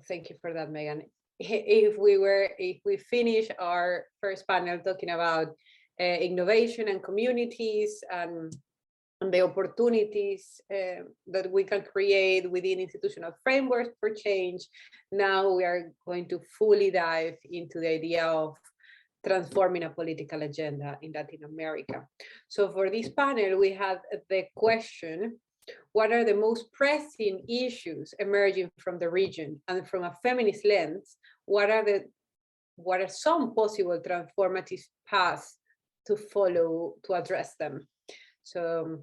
thank you for that, Megan. If we finish our first panel talking about innovation and communities and the opportunities that we can create within institutional frameworks for change, now we are going to fully dive into the idea of transforming a political agenda in Latin America. So for this panel, we have the question, what are the most pressing issues emerging from the region? And from a feminist lens, what are some possible transformative paths to follow to address them? So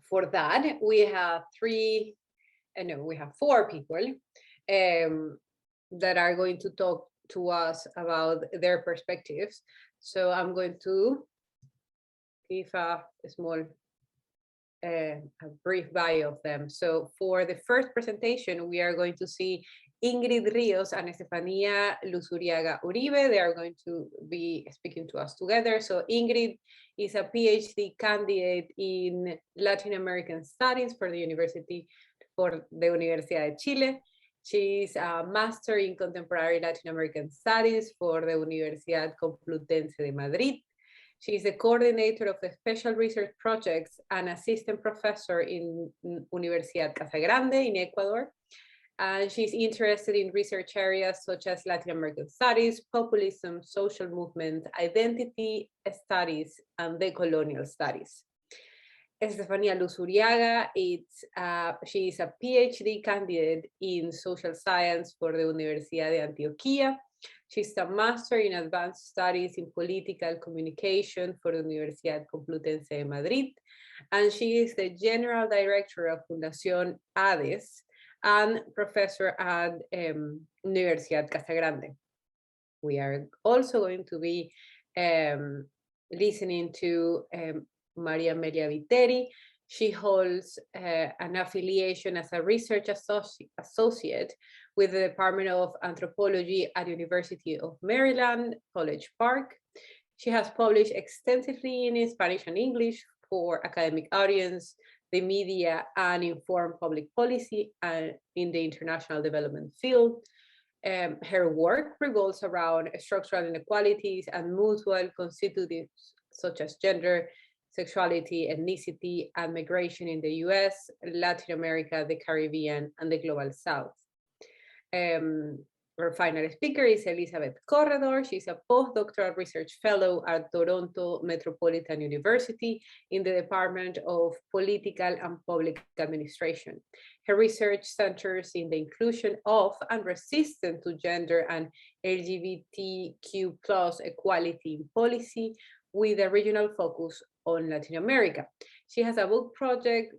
for that, we have four people that are going to talk to us about their perspectives. So I'm going to give a small, a brief bio of them. So for the first presentation, we are going to see Ingrid Rios and Estefania Luzuriaga Uribe. They are going to be speaking to us together. So Ingrid is a PhD candidate in Latin American Studies for the Universidad de Chile. She's a master in contemporary Latin American Studies for the Universidad Complutense de Madrid. She's the coordinator of the special research projects and assistant professor in Universidad Casa Grande in Ecuador. And she's interested in research areas such as Latin American studies, populism, social movement, identity studies, and decolonial studies. Estefania Luzuriaga, she is a PhD candidate in social science for the Universidad de Antioquia. She's a master in advanced studies in political communication for the Universidad Complutense de Madrid. And she is the general director of Fundación ADES and professor at Universidad Casa Grande. We are also going to be listening to Maria Amelia Viteri. She holds an affiliation as a research associate with the Department of Anthropology at University of Maryland, College Park. She has published extensively in Spanish and English for academic audience, the media, and informed public policy in the international development field. Her work revolves around structural inequalities and mutual constitutives such as gender, sexuality, ethnicity, and migration in the US, Latin America, the Caribbean, and the Global South. Our final speaker is Elizabeth Corredor. She's a postdoctoral research fellow at Toronto Metropolitan University in the Department of Political and Public Administration. Her research centers in the inclusion of and resistance to gender and LGBTQ+ equality in policy, with a regional focus on Latin America. She has a book project.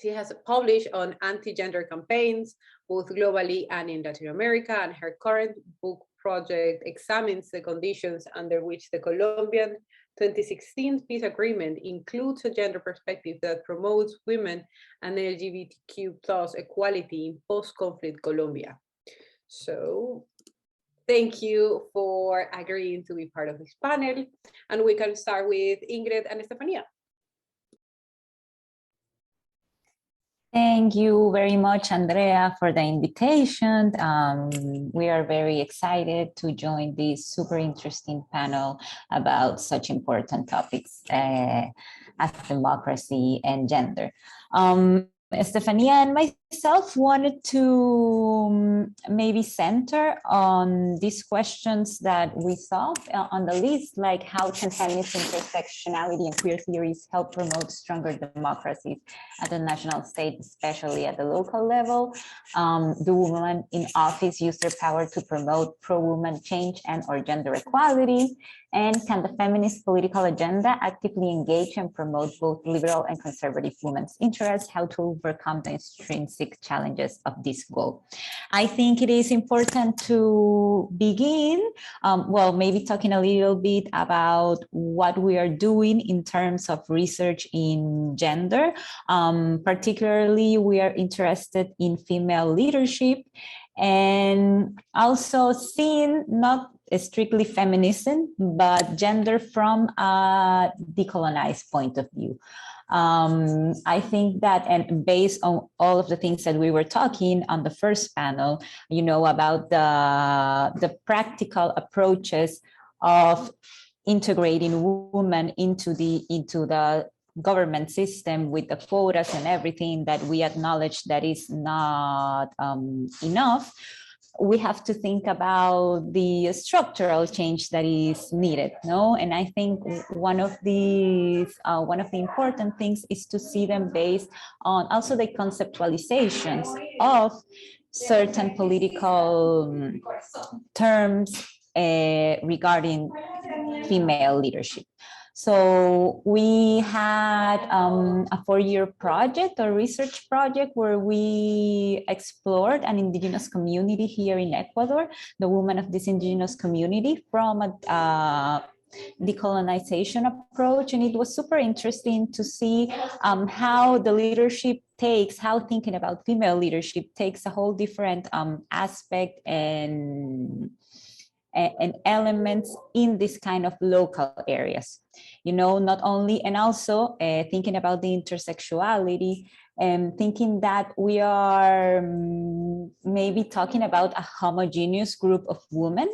She has published on anti-gender campaigns, both globally and in Latin America, and her current book project examines the conditions under which the Colombian 2016 peace agreement includes a gender perspective that promotes women and LGBTQ+ equality in post-conflict Colombia. So, thank you for agreeing to be part of this panel. And we can start with Ingrid and Estefania. Thank you very much, Andrea, for the invitation. We are very excited to join this super interesting panel about such important topics as democracy and gender. Estefania and myself wanted to maybe center on these questions that we saw on the list, like how can feminist intersectionality and queer theories help promote stronger democracies at the national state, especially at the local level? Do women in office use their power to promote pro-woman change and or gender equality? And can the feminist political agenda actively engage and promote both liberal and conservative women's interests? How to overcome the intrinsic challenges of this goal? I think it is important to begin, well, maybe talking a little bit about what we are doing in terms of research in gender. Particularly, we are interested in female leadership and also seeing not strictly feminism, but gender from a decolonized point of view. I think that, and based on all of the things that we were talking on the first panel, you know, about the practical approaches of integrating women into the government system with the quotas and everything that we acknowledge that is not enough. We have to think about the structural change that is needed, no? And I think one of the important things is to see them based on also the conceptualizations of certain political terms regarding female leadership. So we had a 4-year project or research project where we explored an indigenous community here in Ecuador, the women of this indigenous community, from a decolonization approach. And it was super interesting to see how the leadership how thinking about female leadership takes a whole different aspect and elements in this kind of local areas, you know, not only, and also thinking about the intersexuality and thinking that we are maybe talking about a homogeneous group of women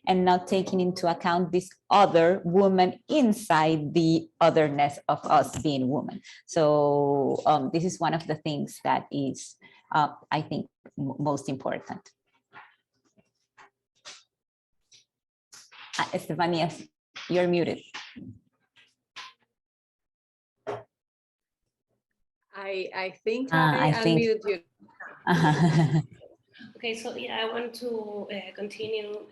and not taking into account this other woman inside the otherness of us being women. So this is one of the things that is, I think, most important. Estefania, you're muted. I think I unmuted you. Okay, so yeah, I want to continue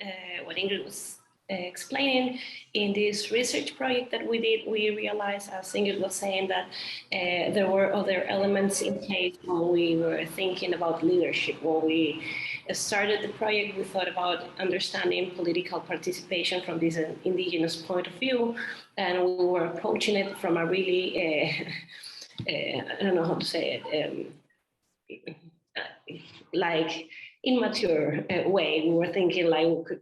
what Ingrid was explaining. In this research project that we did, we realized, as Ingrid was saying, that there were other elements in place when we were thinking about leadership. When we started the project, we thought about understanding political participation from this indigenous point of view, and we were approaching it from a really, I don't know how to say it, like immature way. We were thinking like we could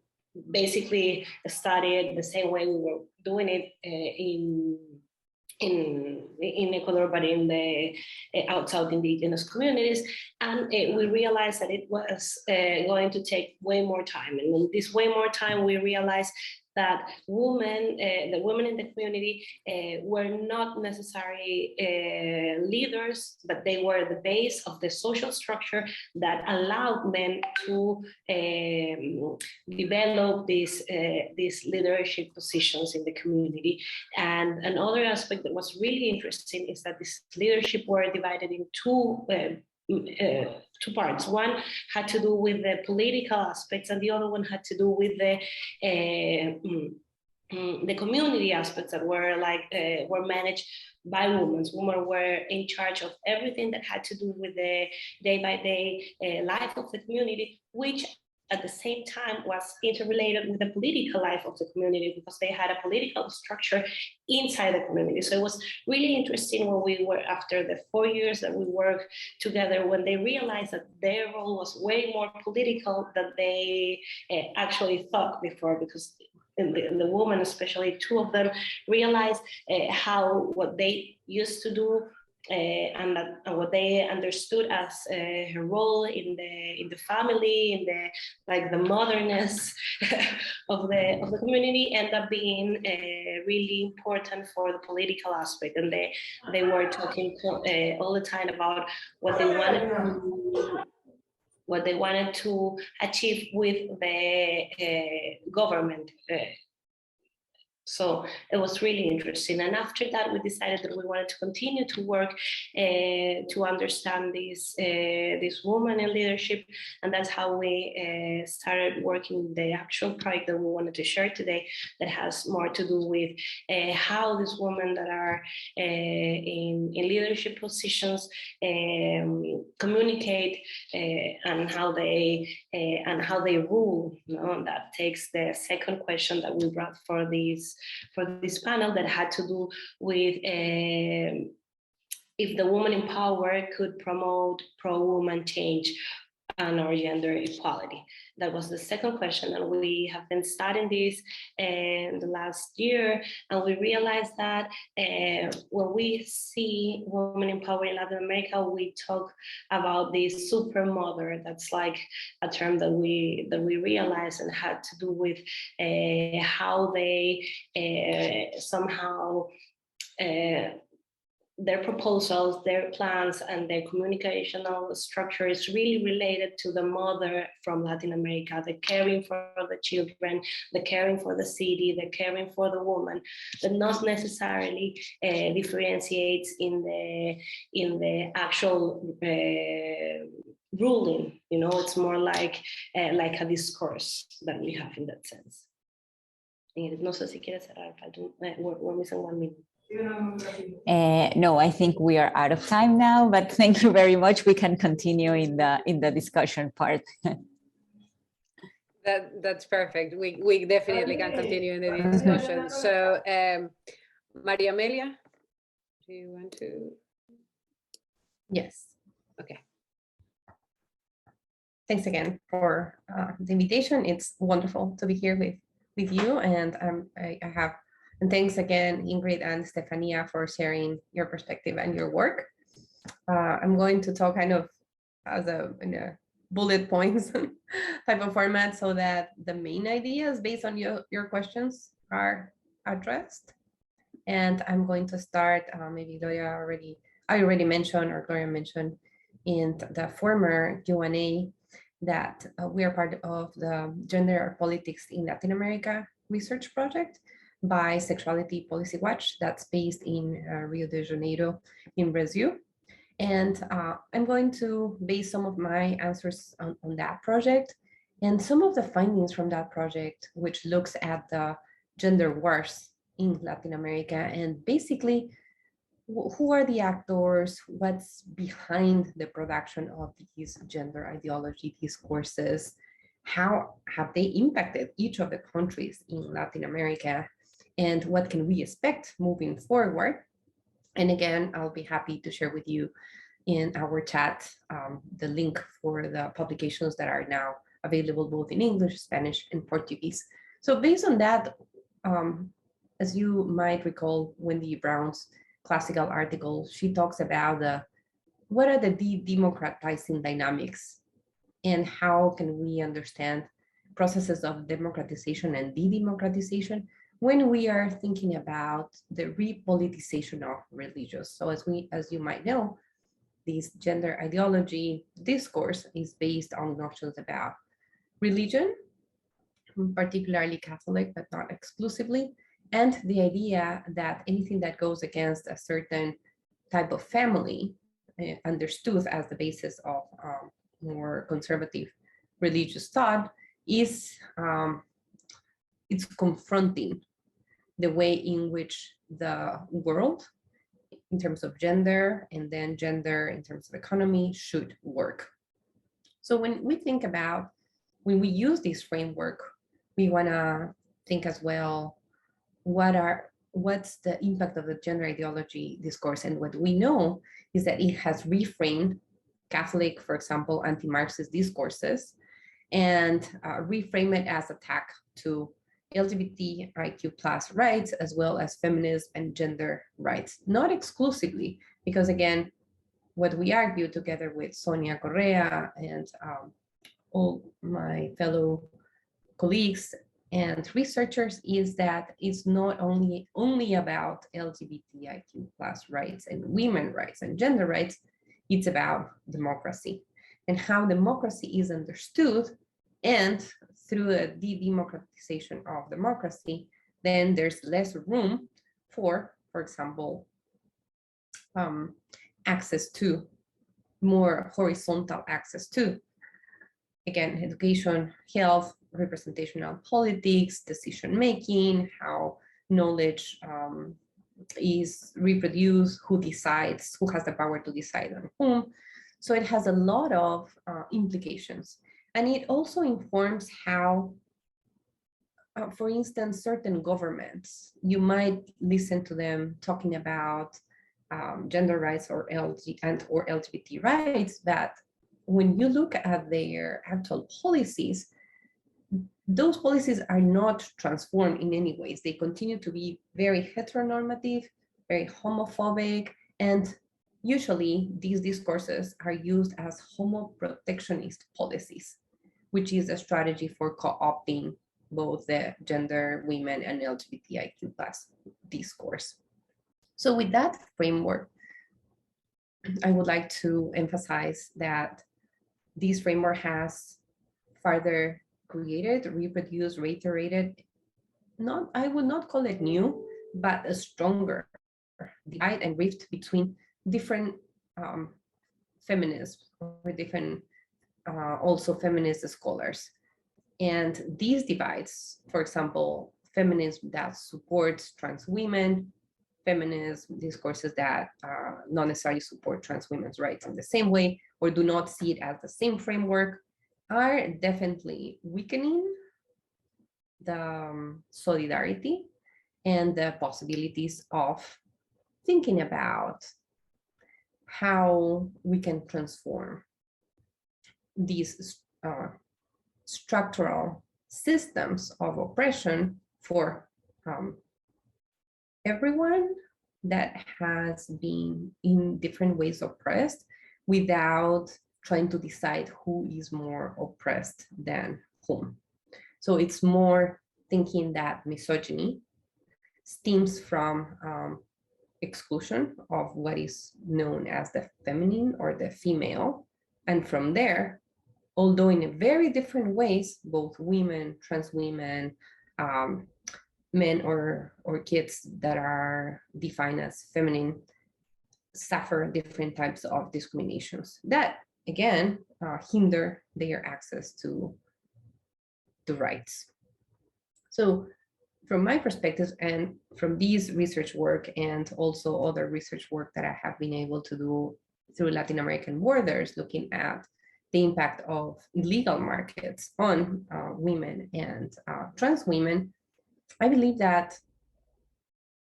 basically study it the same way we were doing it in Ecuador, but in the outside indigenous communities. And we realized that it was going to take way more time. And in this way more time, we realized that the women in the community were not necessarily leaders, but they were the base of the social structure that allowed men to develop these leadership positions in the community. And another aspect that was really interesting is that this leadership were divided in two parts. One had to do with the political aspects, and the other one had to do with the community aspects that were were managed by women. Women were in charge of everything that had to do with the day-by-day life of the community, which at the same time was interrelated with the political life of the community, because they had a political structure inside the community. So it was really interesting when we were, after the 4 years that we worked together, when they realized that their role was way more political than they actually thought before, because the women, especially two of them, realized how what they used to do and what they understood as her role in the family, in the motherness of the community, ended up being really important for the political aspect. And they were talking all the time about what they wanted to achieve with the government. So it was really interesting. And after that, we decided that we wanted to continue to work to understand this woman in leadership. And that's how we started working the actual project that we wanted to share today, that has more to do with how these women that are in leadership positions communicate and how they rule. You know? And that takes the second question that we brought for this panel, that had to do with if the woman in power could promote pro-woman change. and our gender equality? That was the second question. And we have been studying this in the last year, and we realized that when we see women in power in Latin America, we talk about the super mother. That's like a term that we realized and had to do with how they somehow their proposals, their plans, and their communicational structure is really related to the mother from Latin America, the caring for the children, the caring for the city, the caring for the woman, but not necessarily differentiates in the actual ruling. You know, it's more like a discourse that we have in that sense. No sé si quieres cerrar, we're missing 1 minute. No, I think we are out of time now, but thank you very much. We can continue in the discussion part. That's perfect. We definitely can continue in the discussion. So, Maria Amelia, do you want to? Yes. Okay. Thanks again for the invitation. It's wonderful to be here with you, and and thanks again, Ingrid and Stefania, for sharing your perspective and your work. I'm going to talk kind of in a bullet points type of format, so that the main ideas based on your questions are addressed. And I'm going to start, maybe I already mentioned, or Gloria mentioned in the former Q&A, that we are part of the Gender Politics in Latin America research project by Sexuality Policy Watch, that's based in Rio de Janeiro in Brazil. And I'm going to base some of my answers on that project and some of the findings from that project, which looks at the gender wars in Latin America, and basically who are the actors, what's behind the production of these gender ideology discourses, how have they impacted each of the countries in Latin America, and what can we expect moving forward. And again, I'll be happy to share with you in our chat the link for the publications that are now available both in English, Spanish, and Portuguese. So based on that, as you might recall, Wendy Brown's classical article, she talks about what are the democratizing dynamics, and how can we understand processes of democratization and de-democratization when we are thinking about the repoliticization of religions. So as you might know, this gender ideology discourse is based on notions about religion, particularly Catholic, but not exclusively, and the idea that anything that goes against a certain type of family, understood as the basis of more conservative religious thought, is it's confronting the way in which the world, in terms of gender, and then gender in terms of economy, should work. So when we use this framework, we want to think as well, what's the impact of the gender ideology discourse? And what we know is that it has reframed Catholic, for example, anti-Marxist discourses, and reframe it as attack to LGBTIQ+ rights, as well as feminist and gender rights, not exclusively, because again, what we argue together with Sonia Correa and all my fellow colleagues and researchers is that it's not only about LGBTIQ+ rights and women rights and gender rights, it's about democracy and how democracy is understood. And through the de-democratization of democracy, then there's less room for example, access to more horizontal access to, again, education, health, representational politics, decision-making, how knowledge is reproduced, who decides, who has the power to decide on whom. So it has a lot of implications. And it also informs how, for instance, certain governments, you might listen to them talking about gender rights or LGBT rights, but when you look at their actual policies, those policies are not transformed in any ways. They continue to be very heteronormative, very homophobic, and usually these discourses are used as homoprotectionist policies, which is a strategy for co-opting both the gender, women, and LGBTIQ plus discourse. So with that framework, I would like to emphasize that this framework has further created, reproduced, reiterated, I would not call it new, but a stronger divide and rift between different feminists or different also feminist scholars. And these divides, for example, feminism that supports trans women, feminist discourses that not necessarily support trans women's rights in the same way or do not see it as the same framework, are definitely weakening the solidarity and the possibilities of thinking about how we can transform these structural systems of oppression for everyone that has been in different ways oppressed without trying to decide who is more oppressed than whom. So it's more thinking that misogyny stems from exclusion of what is known as the feminine or the female. And from there, although in very different ways, both women, trans women, men or kids that are defined as feminine suffer different types of discriminations that, again, hinder their access to the rights. So from my perspective and from these research work and also other research work that I have been able to do through Latin American borders, looking at the impact of illegal markets on women and trans women, I believe that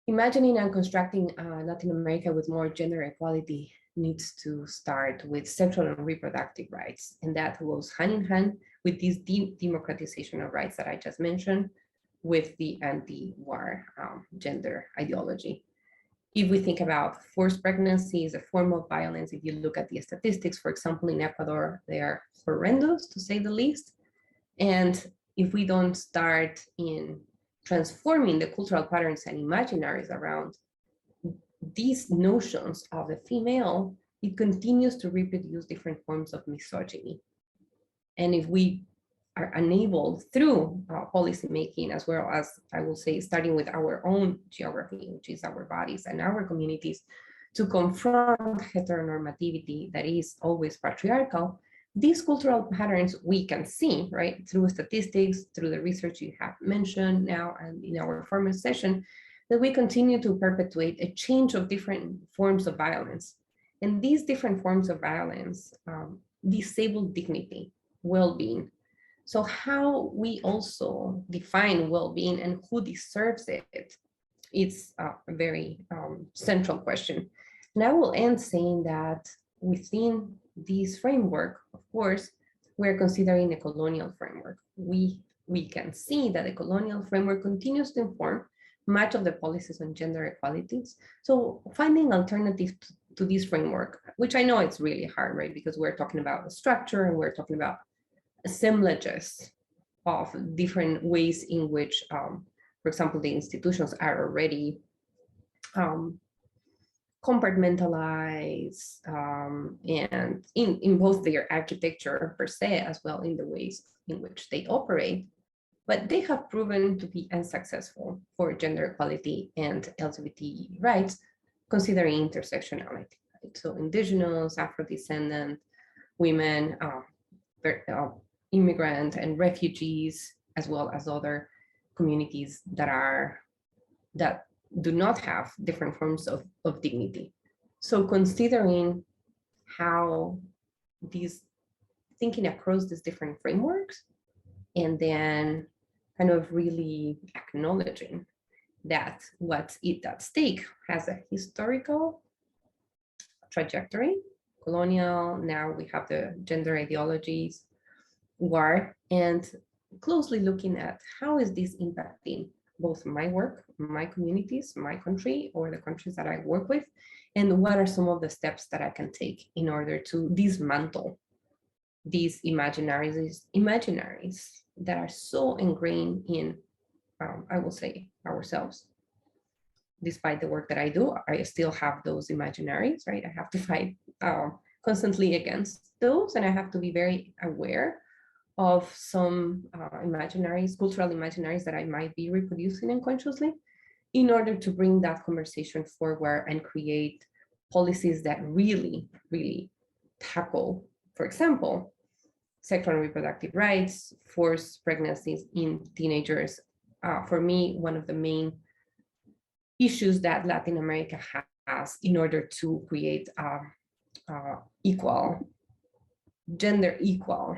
imagining and constructing Latin America with more gender equality needs to start with sexual and reproductive rights. And that goes hand in hand with this democratization of rights that I just mentioned, with the anti-war gender ideology. If we think about forced pregnancy as a form of violence, if you look at the statistics, for example, in Ecuador, they are horrendous, to say the least. And if we don't start in transforming the cultural patterns and imaginaries around these notions of the female, it continues to reproduce different forms of misogyny. And if we are unable through policymaking, as well as, I will say, starting with our own geography, which is our bodies and our communities, to confront heteronormativity that is always patriarchal, these cultural patterns we can see, right, through statistics, through the research you have mentioned now and in our former session, that we continue to perpetuate a change of different forms of violence. And these different forms of violence disable dignity, well-being. So how we also define well-being and who deserves it, it's a very central question. And I will end saying that within this framework, of course, we're considering a colonial framework. We can see that the colonial framework continues to inform much of the policies on gender equalities. So finding alternatives to this framework, which I know it's really hard, right? Because we're talking about the structure and we're talking about assemblages of different ways in which, for example, the institutions are already compartmentalized and in both their architecture per se, as well in the ways in which they operate. But they have proven to be unsuccessful for gender equality and LGBT rights, considering intersectionality. Right? So indigenous, Afro-descendant women, immigrant and refugees, as well as other communities that do not have different forms of dignity. So considering how these, thinking across these different frameworks, and then kind of really acknowledging that what's at stake has a historical trajectory colonial. Now we have the gender ideologies war, and closely looking at how is this impacting both my work, my communities, my country, or the countries that I work with, and what are some of the steps that I can take in order to dismantle these imaginaries that are so ingrained in, I will say, ourselves. Despite the work that I do, I still have those imaginaries, right? I have to fight constantly against those, and I have to be very aware of some imaginaries, cultural imaginaries that I might be reproducing unconsciously in order to bring that conversation forward and create policies that really, really tackle, for example, sexual and reproductive rights, forced pregnancies in teenagers. For me, one of the main issues that Latin America has in order to create equal, gender equal,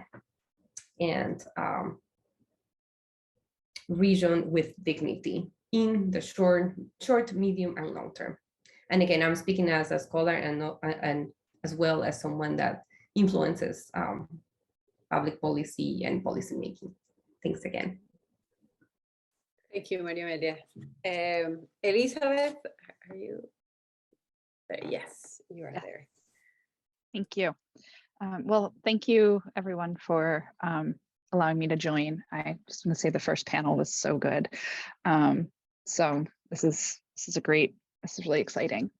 and region with dignity in the short, medium, and long term. And again, I'm speaking as a scholar and as well as someone that influences public policy and policy making. Thanks again. Thank you, Maria Amelia. Elizabeth, are you there? Yes, you are there. Thank you. Well, thank you everyone for allowing me to join. I just want to say the first panel was so good. So this is really exciting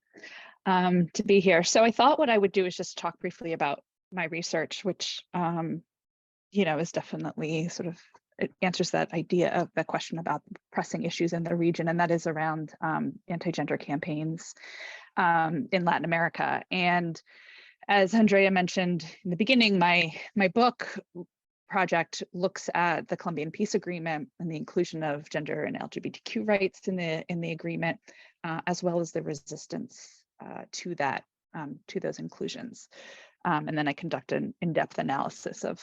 to be here. So I thought what I would do is just talk briefly about my research, which is definitely sort of, it answers that idea of the question about pressing issues in the region, and that is around anti-gender campaigns in Latin America. And as Andrea mentioned in the beginning, my book project looks at the Colombian Peace Agreement and the inclusion of gender and LGBTQ rights in the agreement, as well as the resistance to that, to those inclusions. And then I conduct an in-depth analysis of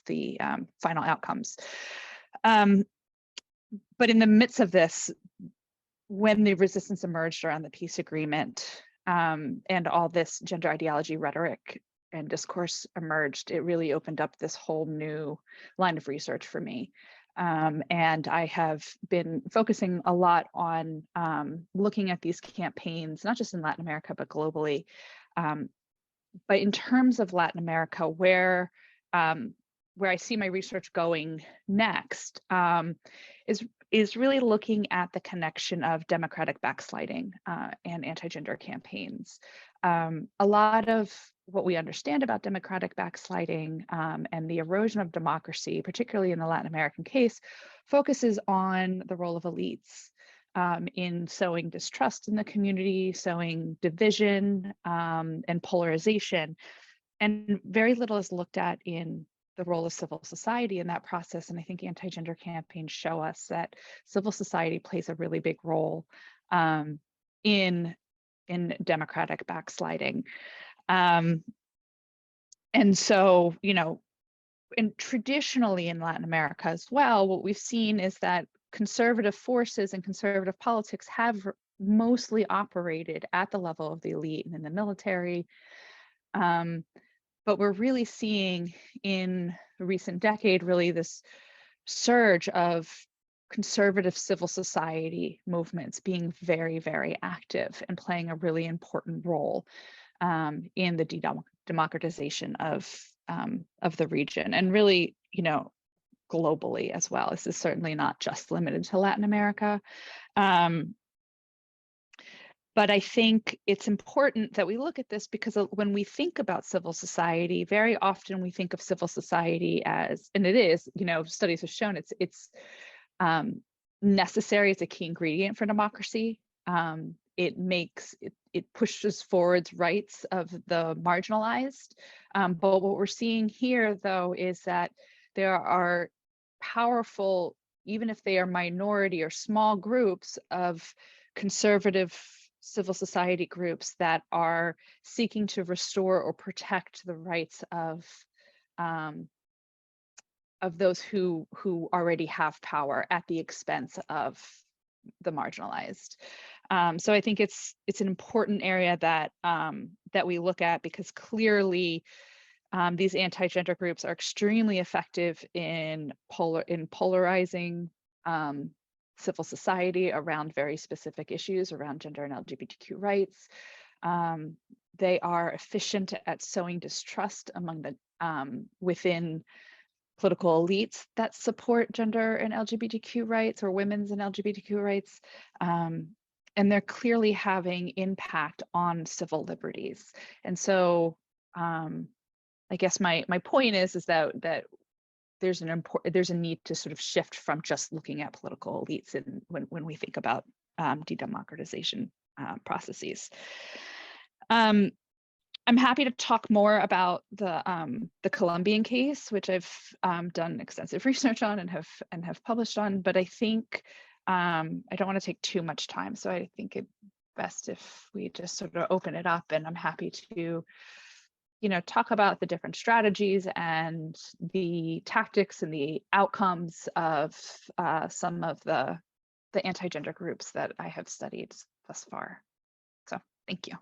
the final outcomes. But in the midst of this, when the resistance emerged around the peace agreement, and all this gender ideology rhetoric and discourse emerged, it really opened up this whole new line of research for me. And I have been focusing a lot on looking at these campaigns, not just in Latin America, but globally. But in terms of Latin America, where I see my research going next is really looking at the connection of democratic backsliding and anti-gender campaigns. A lot of what we understand about democratic backsliding and the erosion of democracy, particularly in the Latin American case, focuses on the role of elites in sowing distrust in the community, sowing division and polarization. And very little is looked at in the role of civil society in that process. And I think anti-gender campaigns show us that civil society plays a really big role in democratic backsliding. And so, and traditionally in Latin America as well, what we've seen is that conservative forces and conservative politics have mostly operated at the level of the elite and in the military. But we're really seeing in the recent decade, really this surge of conservative civil society movements being very, very active and playing a really important role in the democratization of the region, and really, globally as well. This is certainly not just limited to Latin America. But I think it's important that we look at this because when we think about civil society, very often we think of civil society as, and it is, studies have shown it's necessary. It's a key ingredient for democracy. It pushes forward rights of the marginalized. But what we're seeing here, though, is that there are powerful, even if they are minority or small groups of conservative civil society groups that are seeking to restore or protect the rights of those who already have power at the expense of the marginalized. So I think it's an important area that that we look at, because clearly these anti-gender groups are extremely effective in polarizing civil society around very specific issues around gender and LGBTQ rights. They are efficient at sowing distrust among the within political elites that support gender and LGBTQ rights, or women's and LGBTQ rights. And they're clearly having impact on civil liberties. And so I guess my point is that there's a need to sort of shift from just looking at political elites when we think about de-democratization processes. I'm happy to talk more about the Colombian case, which I've done extensive research on and have published on. But I think I don't want to take too much time, so I think it's best if we just sort of open it up. And I'm happy to, talk about the different strategies and the tactics and the outcomes of some of the anti-gender groups that I have studied thus far. So thank you.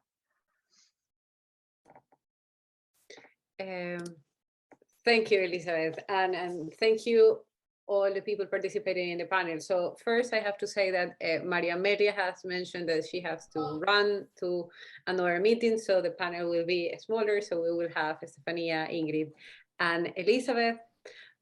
Thank you, Elizabeth, and thank you all the people participating in the panel. So first I have to say that Maria Amelia has mentioned that she has to run to another meeting, so the panel will be smaller, so we will have Estefania, Ingrid, and Elizabeth.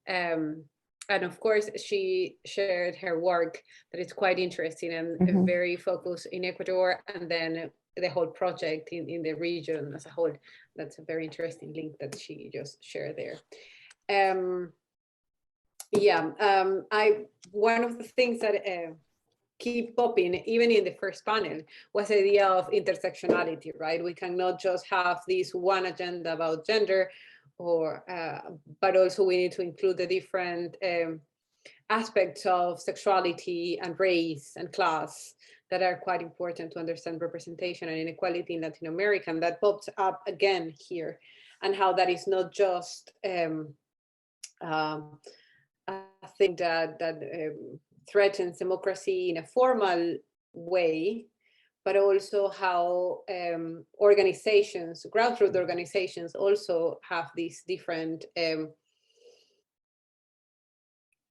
And of course, she shared her work that is quite interesting and very focused in Ecuador, and then the whole project in the region as a whole. That's a very interesting link that she just shared there. One of the things that keep popping, even in the first panel, was the idea of intersectionality, right? We cannot just have this one agenda about gender, but also we need to include the different aspects of sexuality and race and class that are quite important to understand representation and inequality in Latin America. And that pops up again here, and how that is not just a thing that threatens democracy in a formal way, but also how organizations, grassroots organizations, also have these different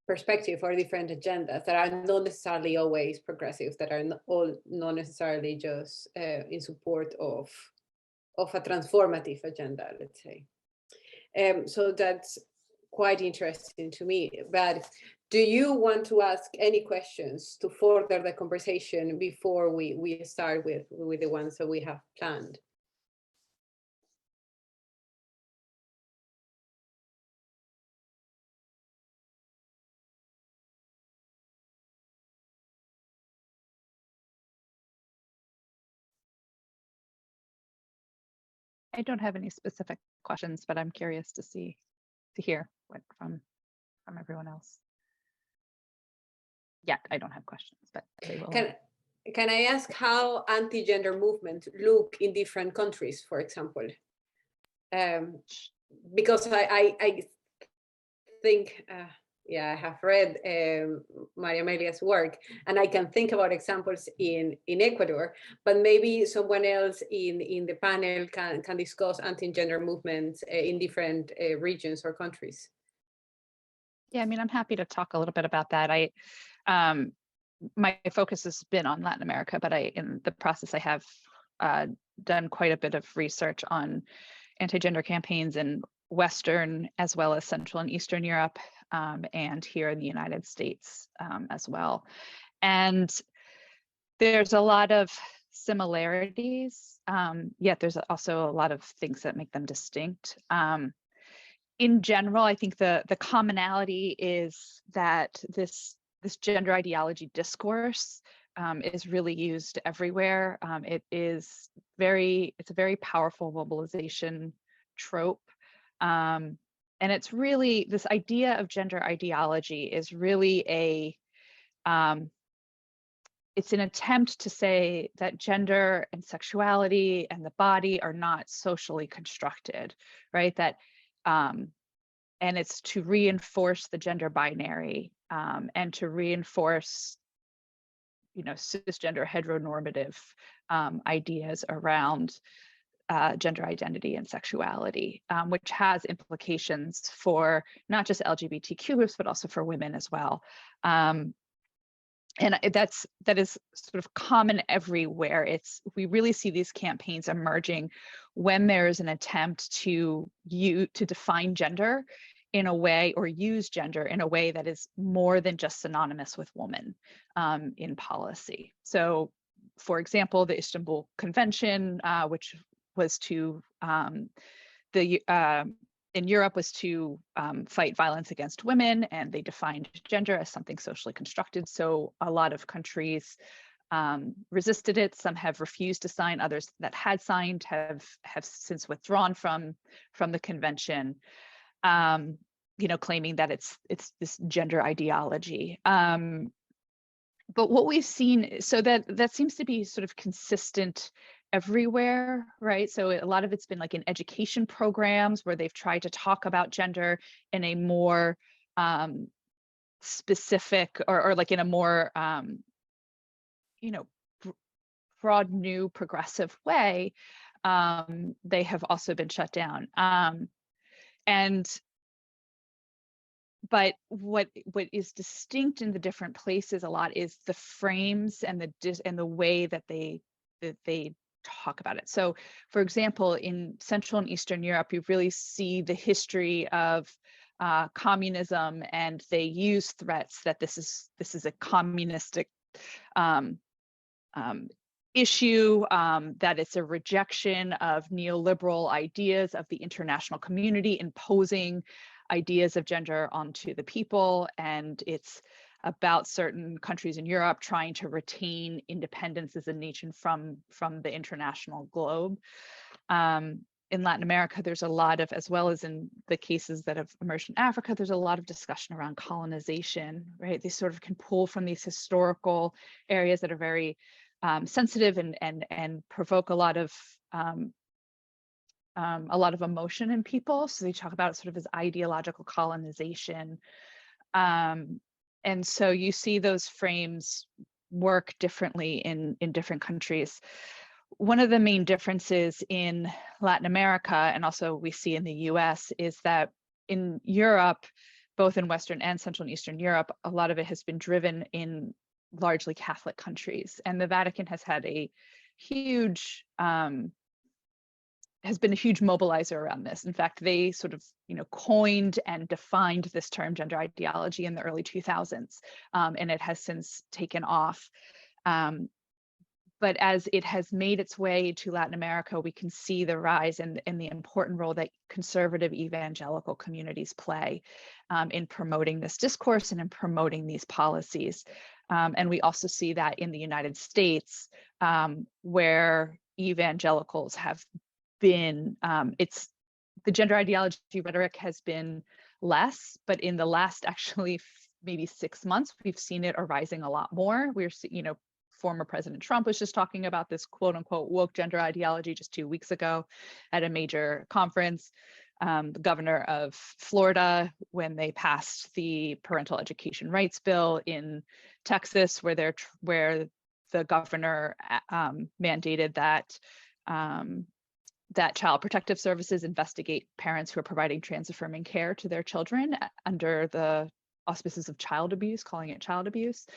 perspective or different agendas that are not necessarily always progressive, that are not necessarily just in support of a transformative agenda, let's say. So that's quite interesting to me. But do you want to ask any questions to further the conversation before we start with the ones that we have planned? I don't have any specific questions, but I'm curious to hear what from everyone else. Yeah, I don't have questions, but they will. Can I ask how anti-gender movements look in different countries, for example? Because I think, I have read Maria Amelia's work, and I can think about examples in Ecuador, but maybe someone else in the panel can discuss anti-gender movements in different regions or countries. Yeah, I mean, I'm happy to talk a little bit about that. My focus has been on Latin America, but in the process, I have done quite a bit of research on anti-gender campaigns in Western as well as Central and Eastern Europe, and here in the United States as well. And there's a lot of similarities, yet there's also a lot of things that make them distinct. In general, I think the commonality is that this gender ideology discourse is really used everywhere. It's a very powerful mobilization trope. And it's really, this idea of gender ideology is really it's an attempt to say that gender and sexuality and the body are not socially constructed, right? That, and it's to reinforce the gender binary and to reinforce, cisgender heteronormative ideas around gender identity and sexuality, which has implications for not just LGBTQ groups, but also for women as well. And that is sort of common everywhere. We really see these campaigns emerging when there is an attempt to define gender in a way, or use gender in a way that is more than just synonymous with woman in policy. So, for example, the Istanbul Convention, which was to in Europe was to fight violence against women, and they defined gender as something socially constructed. So a lot of countries resisted it. Some have refused to sign. Others that had signed have since withdrawn from the convention, claiming that it's this gender ideology. But what we've seen, so that seems to be sort of consistent everywhere, right? So a lot of it's been like in education programs where they've tried to talk about gender in a more specific, or like in a more broad, new, progressive way. They have also been shut down. But what is distinct in the different places a lot is the frames and the way that they talk about it. So, for example, in Central and Eastern Europe, you really see the history of communism, and they use threats that this is a communistic issue, that it's a rejection of neoliberal ideas of the international community imposing ideas of gender onto the people, and it's about certain countries in Europe trying to retain independence as a nation from the international globe. In Latin America, there's a lot of, as well as in the cases that have emerged in Africa, there's a lot of discussion around colonization, right? They sort of can pull from these historical areas that are very sensitive and provoke a lot of emotion in people. So they talk about it sort of as ideological colonization. And so you see those frames work differently in different countries. One of the main differences in Latin America, and also we see in the US, is that in Europe, both in Western and Central and Eastern Europe, a lot of it has been driven in largely Catholic countries. And the Vatican has had a huge has been a huge mobilizer around this. In fact, they sort of, coined and defined this term gender ideology in the early 2000s, and it has since taken off. But as it has made its way to Latin America, we can see the rise and the important role that conservative evangelical communities play in promoting this discourse and in promoting these policies. And we also see that in the United States, where evangelicals have been, the gender ideology rhetoric has been less, but in the last actually maybe 6 months, we've seen it arising a lot more. We're, former President Trump was just talking about this quote unquote woke gender ideology just 2 weeks ago at a major conference. The governor of Florida, when they passed the parental education rights bill in Texas, where the governor mandated that that Child Protective Services investigate parents who are providing trans-affirming care to their children under the auspices of child abuse, calling it child abuse.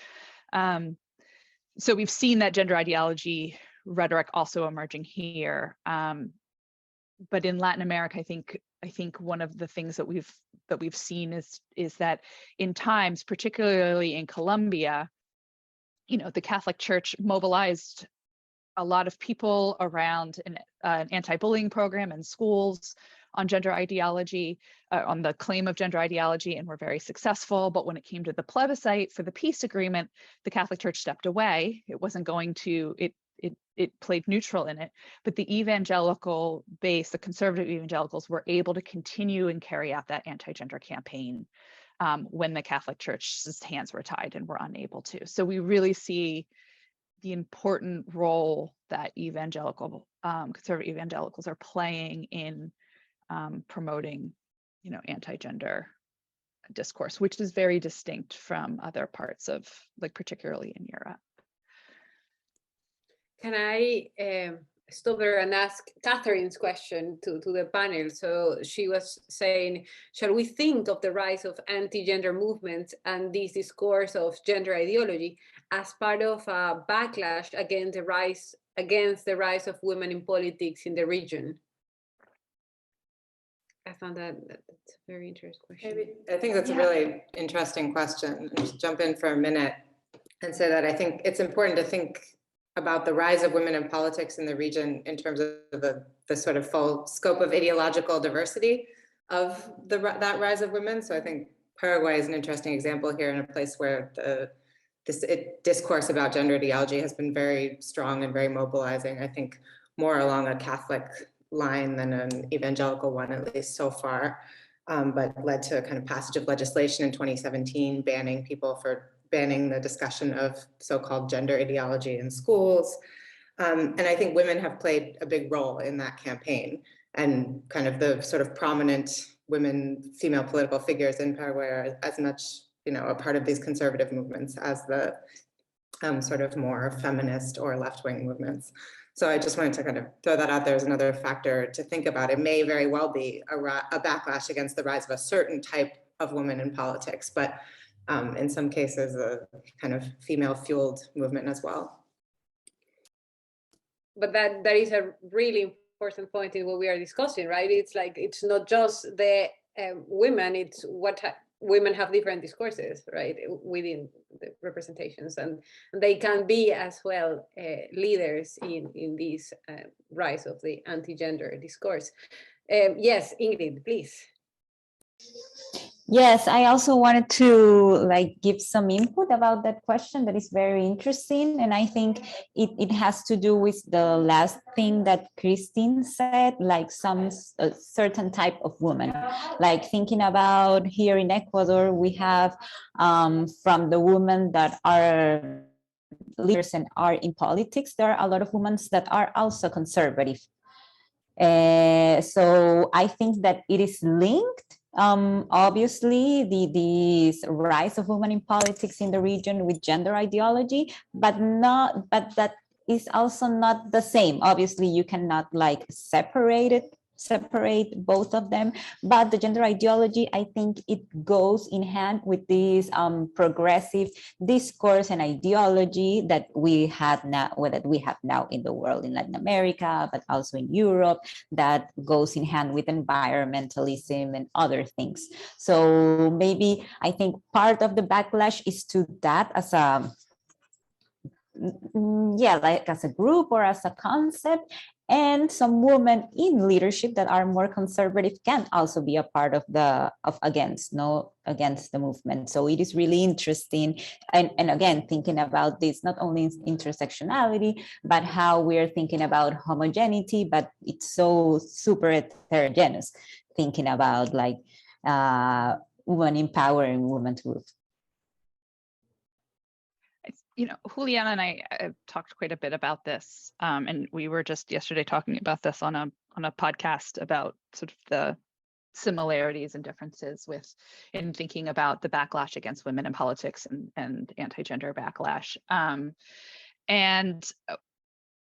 So we've seen that gender ideology rhetoric also emerging here. But in Latin America, I think one of the things that we've seen is that in times, particularly in Colombia, the Catholic Church mobilized a lot of people around an anti-bullying program in schools on gender ideology, on the claim of gender ideology, and were very successful. But when it came to the plebiscite for the peace agreement, the Catholic Church stepped away. It wasn't going to, it played neutral in it. But the evangelical base, the conservative evangelicals, were able to continue and carry out that anti-gender campaign when the Catholic Church's hands were tied and were unable to. So we really see the important role that conservative evangelicals are playing in promoting, anti-gender discourse, which is very distinct from other parts of, like, particularly in Europe. Can I stop there and ask Catherine's question to the panel? So she was saying, shall we think of the rise of anti-gender movements and this discourse of gender ideology as part of a backlash against the rise of women in politics in the region? I found that's a very interesting question. Maybe, I think that's a really interesting question. I'll just jump in for a minute and say that I think it's important to think about the rise of women in politics in the region in terms of the sort of full scope of ideological diversity of that rise of women. So I think Paraguay is an interesting example here in a place where this discourse about gender ideology has been very strong and very mobilizing, I think more along a Catholic line than an evangelical one, at least so far, but led to a kind of passage of legislation in 2017 banning the discussion of so-called gender ideology in schools. And I think women have played a big role in that campaign, and kind of the sort of prominent female political figures in Paraguay are as much, a part of these conservative movements as the sort of more feminist or left-wing movements. So I just wanted to kind of throw that out there as another factor to think about. It may very well be a backlash against the rise of a certain type of woman in politics, but in some cases a kind of female-fueled movement as well. But that is a really important point in what we are discussing, right? It's like, it's not just the women, it's what women have different discourses, right, within the representations, and they can be as well leaders in this rise of the anti-gender discourse. Yes, Ingrid, please. Yes, I also wanted to give some input about that question that is very interesting. And I think it has to do with the last thing that Christine said, like some certain type of woman, like thinking about here in Ecuador, we have from the women that are leaders and are in politics, there are a lot of women that are also conservative. So I think that it is linked. Obviously, this rise of women in politics in the region with gender ideology, but that is also not the same. Obviously, you cannot separate both of them, but the gender ideology, I think it goes in hand with this progressive discourse and ideology that we have now in the world, in Latin America, but also in Europe, that goes in hand with environmentalism and other things. So maybe I think part of the backlash is to that as a as a group or as a concept. And some women in leadership that are more conservative can also be a part of against the movement. So it is really interesting. And again, thinking about this, not only intersectionality, but how we're thinking about homogeneity, but it's so super heterogeneous, thinking about women empowering women to move. Juliana and I have talked quite a bit about this, and we were just yesterday talking about this on a podcast about sort of the similarities and differences in thinking about the backlash against women in politics and anti-gender backlash. And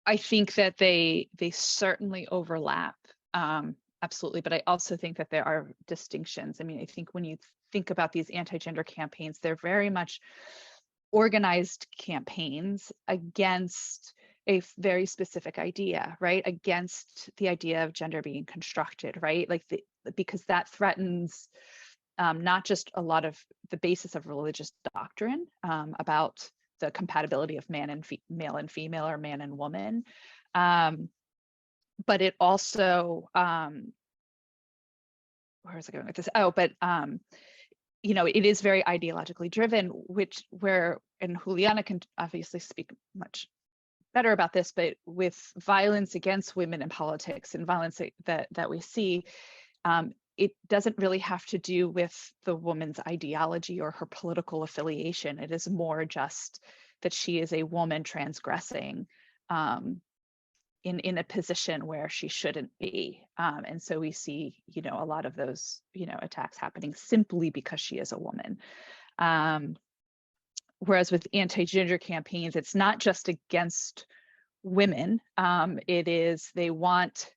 I think that they certainly overlap, absolutely, but I also think that there are distinctions. I mean, I think when you think about these anti-gender campaigns, they're very much organized campaigns against a very specific idea, right? Against the idea of gender being constructed, right? Because that threatens not just a lot of the basis of religious doctrine about the compatibility of male and female or man and woman, but it also, where was I going with this? It is very ideologically driven, and Juliana can obviously speak much better about this, but with violence against women in politics and violence that we see, it doesn't really have to do with the woman's ideology or her political affiliation. It is more just that she is a woman transgressing in a position where she shouldn't be. And so we see, a lot of those, attacks happening simply because she is a woman. Whereas with anti-gender campaigns, it's not just against women. It is, they want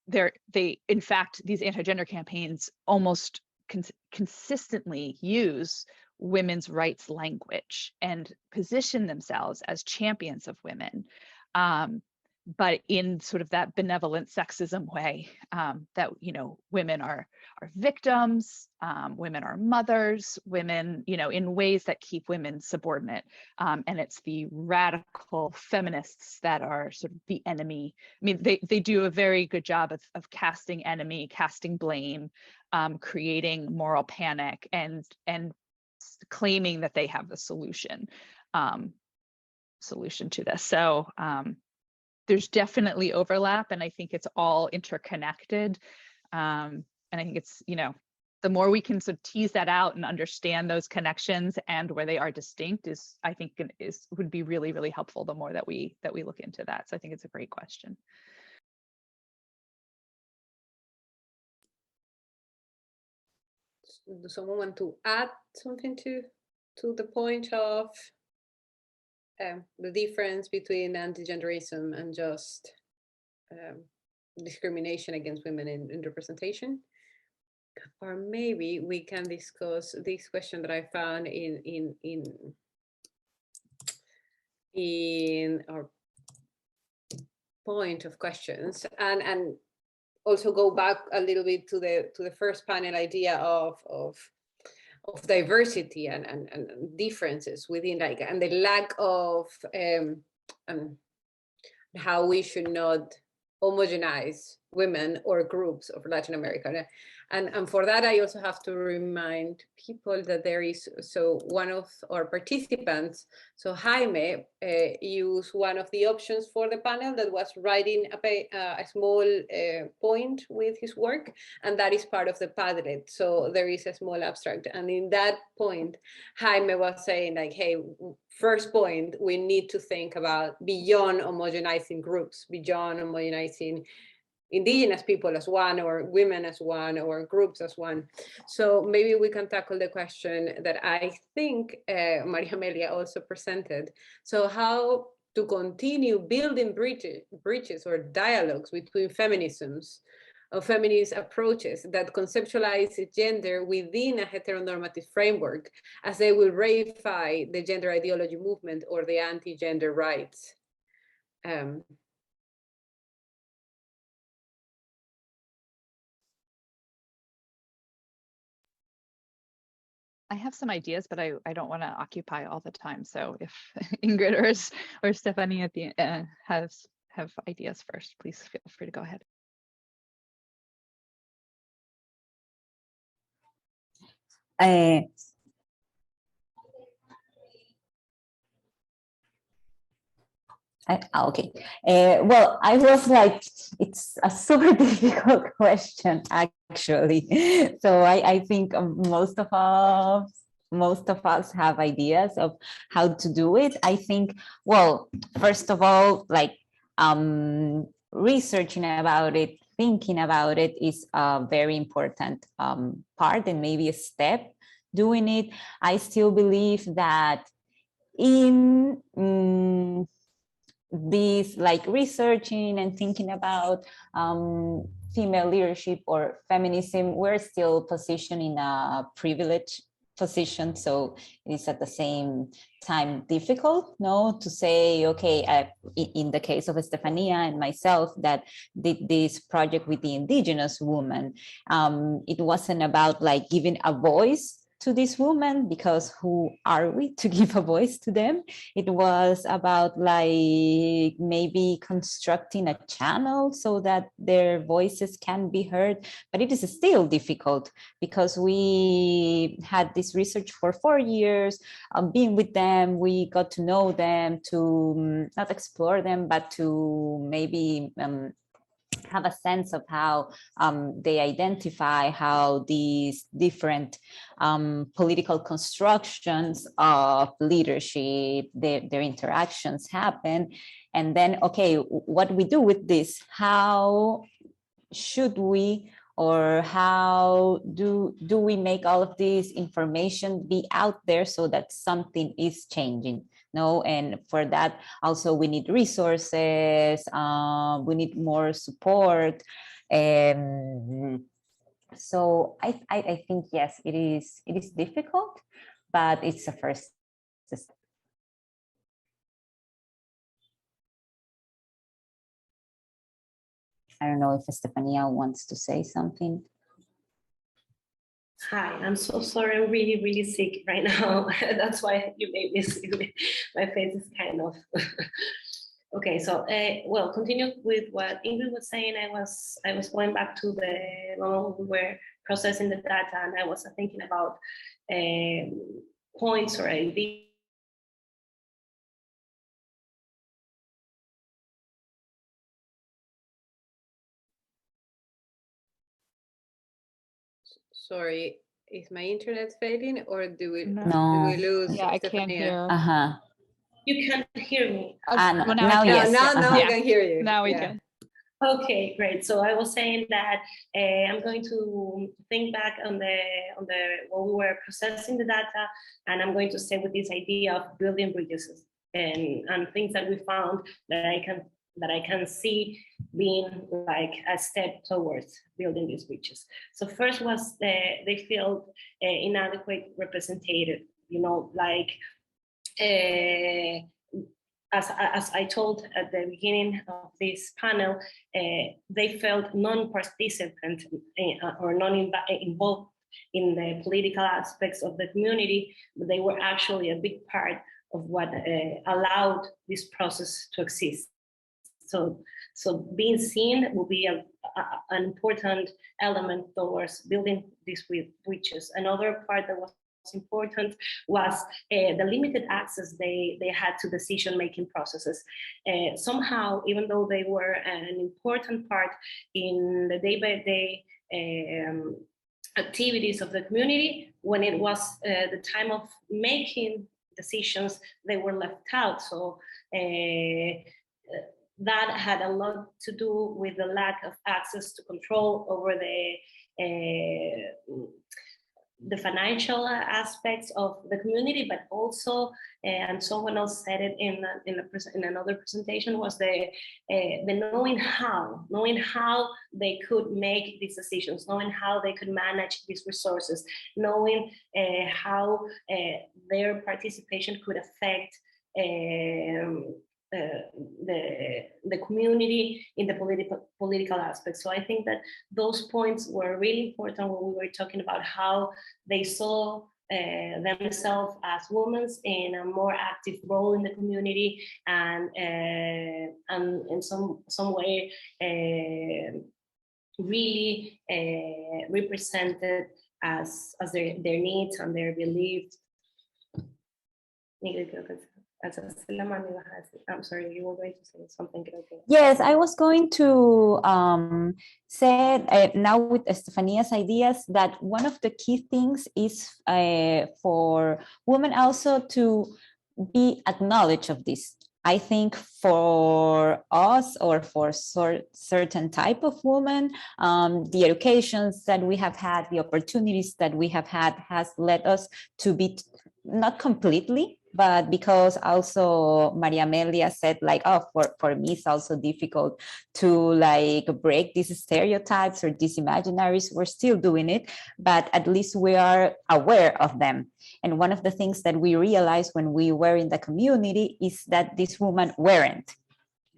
in fact, these anti-gender campaigns almost consistently use women's rights language and position themselves as champions of women, but in sort of that benevolent sexism way, that, you know, women are victims, women are mothers, women, you know, in ways that keep women subordinate. And it's the radical feminists that are sort of the enemy. I mean, they do a very good job of casting enemy, casting blame, creating moral panic, and claiming that they have the solution to this. So there's definitely overlap, and I think it's all interconnected. And I think it's, you know, the more we can sort of tease that out and understand those connections and where they are distinct is, I think, would be really, really helpful the more that we look into that. So I think it's a great question. Does someone want to add something to the point of the difference between anti-genderism and just discrimination against women in representation? Or maybe we can discuss this question that I found in our point of questions, and also go back a little bit to the first panel idea of diversity and differences within, like, and the lack of how we should not homogenize women or groups of Latin America. And for that, I also have to remind people that there is, so one of our participants, so Jaime, used one of the options for the panel that was writing a small point with his work, and that is part of the Padlet. So there is a small abstract. And in that point, Jaime was saying, like, hey, first point, we need to think about beyond homogenizing groups, beyond homogenizing indigenous people as one, or women as one, or groups as one. So maybe we can tackle the question that I think Maria Amelia also presented. So how to continue building bridges or dialogues between feminisms, or feminist approaches that conceptualize gender within a heteronormative framework, as they will reify the gender ideology movement or the anti-gender rights. I have some ideas, but I don't want to occupy all the time. So if Ingrid or Stephanie at the have ideas first, please feel free to go ahead. Okay. Well, I was like, it's a super difficult question, actually. So I think most of us have ideas of how to do it. I think, well, first of all, like researching about it, thinking about it is a very important part, and maybe a step doing it. I still believe that in this, like, researching and thinking about female leadership or feminism, we're still positioned in a privileged position. So it is at the same time difficult, no, to say, okay, in the case of Estefania and myself that did this project with the indigenous woman, it wasn't about like giving a voice to this woman, because who are we to give a voice to them? It was about like maybe constructing a channel so that their voices can be heard. But it is still difficult, because we had this research for 4 years, being with them, we got to know them, to not explore them, but to maybe have a sense of how they identify how these different political constructions of leadership, their interactions happen. And then, okay, what do we do with this? How should we, or how do we make all of this information be out there so that something is changing? No, and for that also we need resources, we need more support. So I think yes, it is difficult, but it's a first step. I don't know if Estefania wants to say something. Hi, I'm so sorry. I'm really, really sick right now. That's why you made me sick. My face is kind of okay. So, well, continue with what Ingrid was saying. I was going back to the moment we were processing the data, and I was thinking about points or ideas. Sorry, is my internet failing, or do we No. lose? Yeah, I can't Stefania? hear. Uh-huh. You can't hear me. No, well, now I can. yes. Now Yeah. we can hear you. Now we Yeah. can. Okay, great. So I was saying that I'm going to think back on the when we were processing the data, and I'm going to stay with this idea of building bridges and things that we found that I can see being like a step towards building these bridges. So first was they felt inadequate represented, you know, like. As I told at the beginning of this panel, they felt non-participant or non-involved in the political aspects of the community, but they were actually a big part of what allowed this process to exist. So being seen will be an important element towards building these bridges. Another part that was important was the limited access they had to decision-making processes. Somehow, even though they were an important part in the day-by-day activities of the community, when it was the time of making decisions, they were left out. So that had a lot to do with the lack of access to control over the financial aspects of the community, but also, and someone else said it in another presentation, was the knowing how they could make these decisions, knowing how they could manage these resources, knowing how their participation could affect the community in the political aspect. So I think that those points were really important when we were talking about how they saw themselves as women in a more active role in the community, and in some way really represented as their needs and their beliefs. I'm sorry, you were going to say something. Yes, I was going to say now with Estefania's ideas that one of the key things is for women also to be acknowledged of this. I think for us or for certain type of women, the educations that we have had, the opportunities that we have had has led us to be not completely, but because also Maria Amelia said like, oh, for me, it's also difficult to like break these stereotypes or these imaginaries. We're still doing it, but at least we are aware of them. And one of the things that we realized when we were in the community is that these women weren't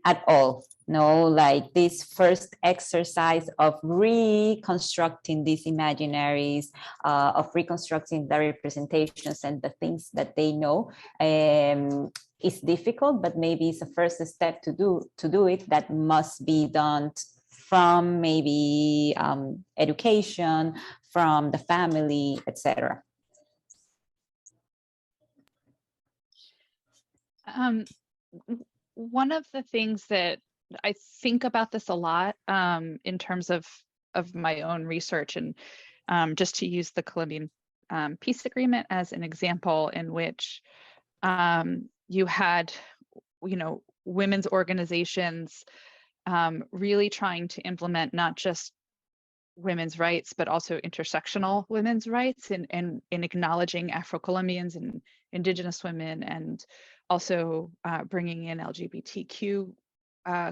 at all. No, like this first exercise of reconstructing these imaginaries, of reconstructing the representations and the things that they know is difficult, but maybe it's a first step to do it that must be done from maybe education, from the family, etc. One of the things that I think about this a lot in terms of my own research, and just to use the Colombian peace agreement as an example, in which you had, you know, women's organizations really trying to implement not just women's rights, but also intersectional women's rights, and in acknowledging Afro-Colombians and Indigenous women and also bringing in LGBTQ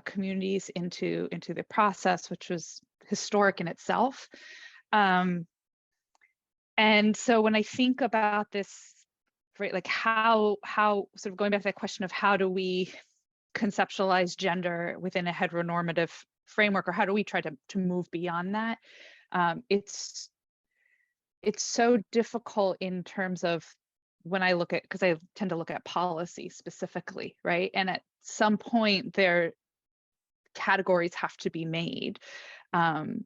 communities into the process, which was historic in itself. And so when I think about this, right, like how sort of going back to that question of how do we conceptualize gender within a heteronormative framework, or how do we try to move beyond that? It's so difficult in terms of when I look at, because I tend to look at policy specifically, right? And at some point their categories have to be made. And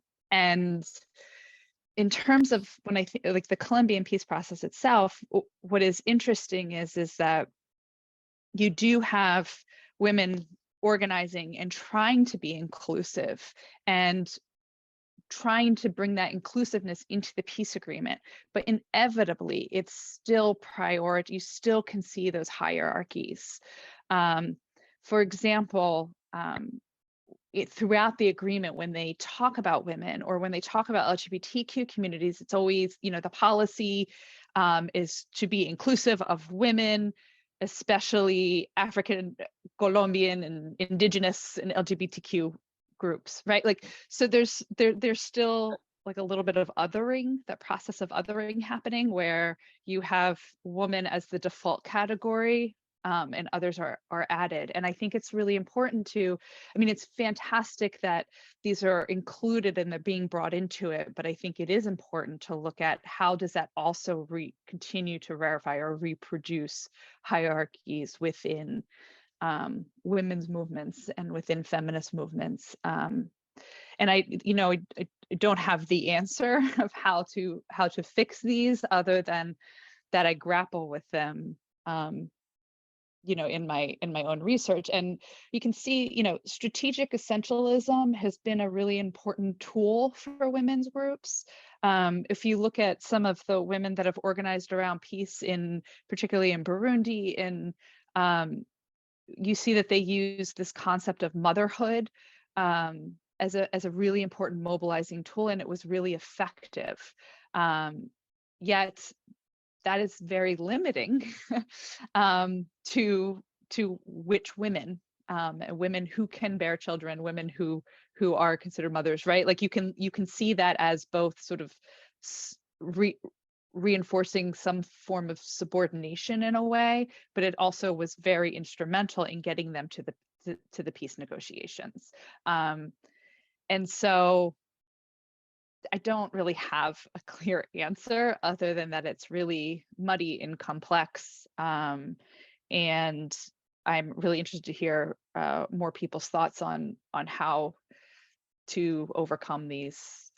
in terms of when I think like the Colombian peace process itself, what is interesting is that you do have women organizing and trying to be inclusive and trying to bring that inclusiveness into the peace agreement, but inevitably it's still priority. You still can see those hierarchies. For example, throughout the agreement, when they talk about women or when they talk about LGBTQ communities, it's always, you know, the policy is to be inclusive of women, especially African, Colombian, and Indigenous and LGBTQ groups, right? Like, so there's still like a little bit of othering, that process of othering happening, where you have woman as the default category, and others are added. And I think it's really important to, I mean, it's fantastic that these are included and they're being brought into it, but I think it is important to look at how does that also continue to verify or reproduce hierarchies within women's movements and within feminist movements. And I don't have the answer of how to fix these, other than that I grapple with them in my own research. And you can see, strategic essentialism has been a really important tool for women's groups. If you look at some of the women that have organized around peace, particularly in Burundi, and you see that they use this concept of motherhood as a really important mobilizing tool, and it was really effective. Yet that is very limiting to which women, women who can bear children, women who are considered mothers, right? Like you can see that as both sort of reinforcing some form of subordination in a way, but it also was very instrumental in getting them to the peace negotiations. And so I don't really have a clear answer, other than that it's really muddy and complex. And I'm really interested to hear more people's thoughts on how to overcome these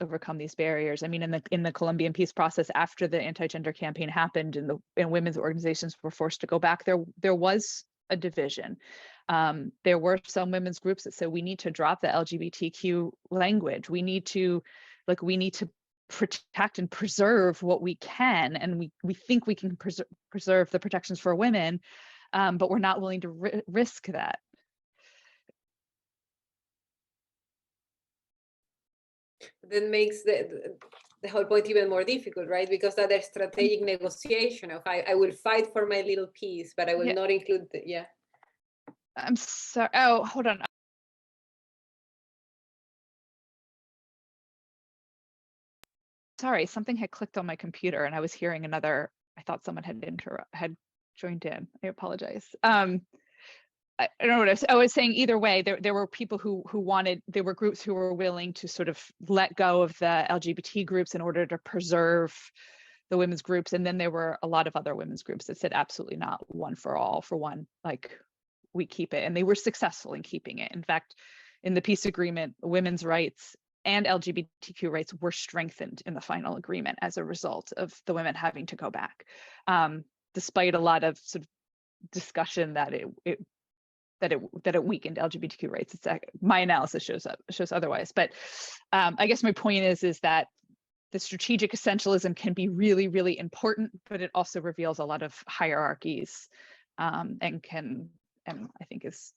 barriers. I mean, in the Colombian peace process, after the anti-gender campaign happened and women's organizations were forced to go back, there was a division. There were some women's groups that said we need to drop the LGBTQ language. We need to protect and preserve what we can, and we think we can preserve the protections for women, but we're not willing to risk that. That makes the whole point even more difficult, right? Because that is strategic negotiation of I will fight for my little piece, but I will not include the, I'm sorry. Oh, hold on. Sorry, something had clicked on my computer and I was hearing another. I thought someone had joined in. I apologize. I don't know what I was saying. Either way, there were people who wanted, there were groups who were willing to sort of let go of the LGBT groups in order to preserve the women's groups. And then there were a lot of other women's groups that said absolutely not, one for all, for one, like we keep it. And they were successful in keeping it. In fact, in the peace agreement, women's rights and LGBTQ rights were strengthened in the final agreement as a result of the women having to go back, despite a lot of sort of discussion that it weakened LGBTQ rights. It's my analysis shows otherwise. But I guess my point is that the strategic essentialism can be really, really important, but it also reveals a lot of hierarchies, and I think is,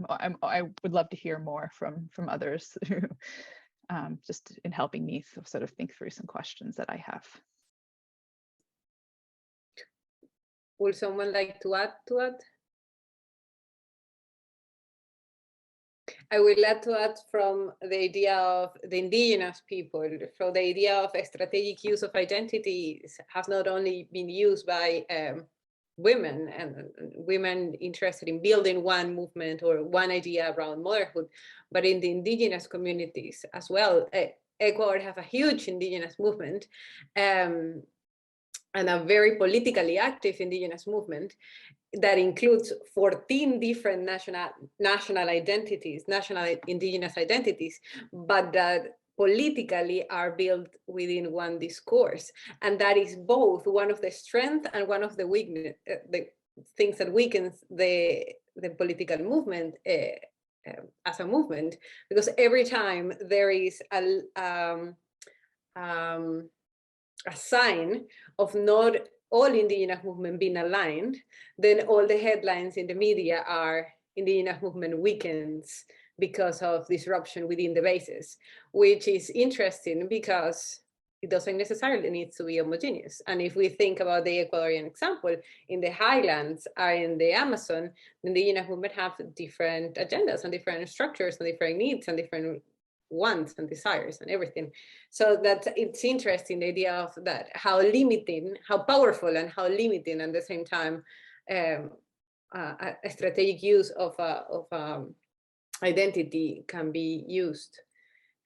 I would love to hear more from others just in helping me sort of think through some questions that I have. Would someone like to add to that? I would like to add from the idea of the indigenous people, from the idea of a strategic use of identities has not only been used by women and women interested in building one movement or one idea around motherhood, but in the indigenous communities as well. Ecuador has a huge indigenous movement and a very politically active indigenous movement that includes 14 different national identities, national indigenous identities, but that politically are built within one discourse. And that is both one of the strengths and one of the weakness, the things that weakens the political movement as a movement, because every time there is a sign of not all indigenous movement being aligned, then all the headlines in the media are indigenous movement weakens because of disruption within the bases, which is interesting because it doesn't necessarily need to be homogeneous. And if we think about the Ecuadorian example, in the highlands or in the Amazon, the indigenous movement have different agendas and different structures and different needs and different wants and desires and everything. So that it's interesting, the idea of that, how limiting, how powerful and how limiting at the same time a strategic use of identity can be used.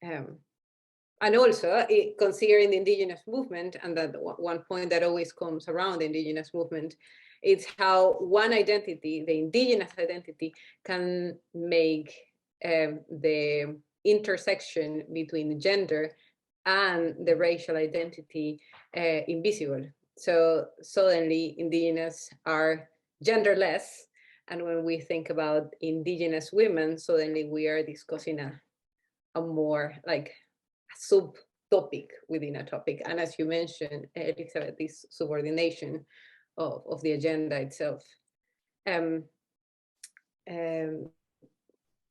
And also considering the indigenous movement, and that one point that always comes around the indigenous movement, it's how one identity, the indigenous identity, can make the intersection between gender and the racial identity invisible. So suddenly indigenous are genderless, and when we think about indigenous women, suddenly we are discussing a more like a subtopic within a topic. And as you mentioned, Elizabeth, this subordination of the agenda itself.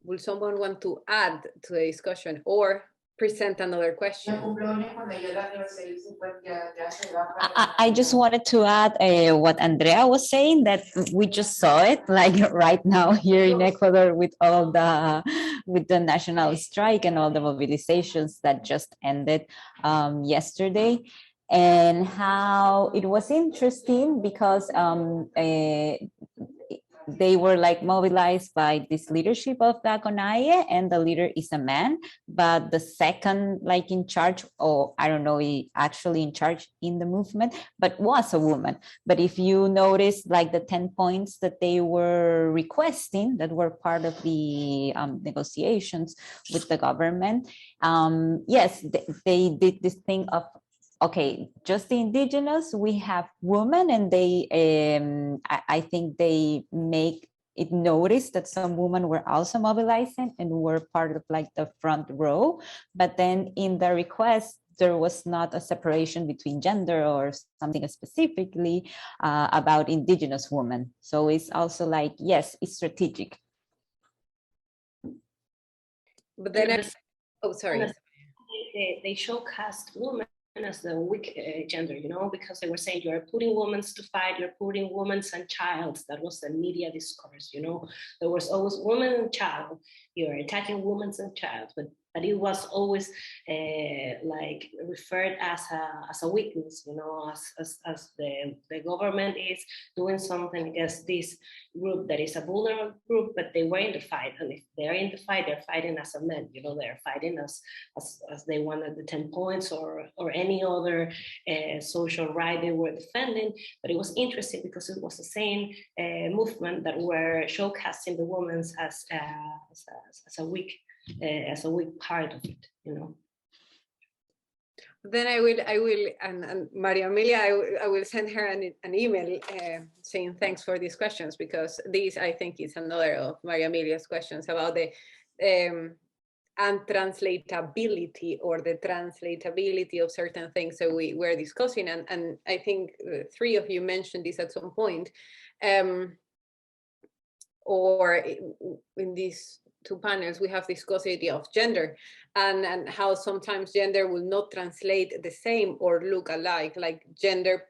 Will someone want to add to the discussion or present another question? I just wanted to add what Andrea was saying, that we just saw it like right now here in Ecuador with all the national strike and all the mobilizations that just ended yesterday, and how it was interesting because they were like mobilized by this leadership of the CONAIE, and the leader is a man, but the second like in charge, or I don't know, he actually in charge in the movement, but was a woman. But if you notice like the 10 points that they were requesting that were part of the negotiations with the government, yes, they did this thing of, okay, just the indigenous, we have women, and they, I think they make it notice that some women were also mobilizing and were part of like the front row. But then in the request, there was not a separation between gender or something specifically about indigenous women. So it's also like, yes, it's strategic. But then, oh, sorry. They showcast women as the weak gender, you know, because they were saying you're putting women to fight, you're putting women and child. That was the media discourse, you know. There was always woman and child. You're attacking women and child, but it was always like referred as a weakness, you know, as the government is doing something against this group that is a vulnerable group, but they were in the fight, and if they're in the fight, they're fighting as a man, you know, they're fighting as they wanted the 10 points or any other social right they were defending. But it was interesting because it was the same movement that were showcasing the women as a weak part of it, you know. Then I will, and Maria Amelia, I will send her an email saying thanks for these questions, because these, I think, is another of Maria Amelia's questions about the untranslatability or the translatability of certain things that we were discussing. And I think three of you mentioned this at some point, or in these two panels, we have discussed the idea of gender and how sometimes gender will not translate the same or look alike, like gender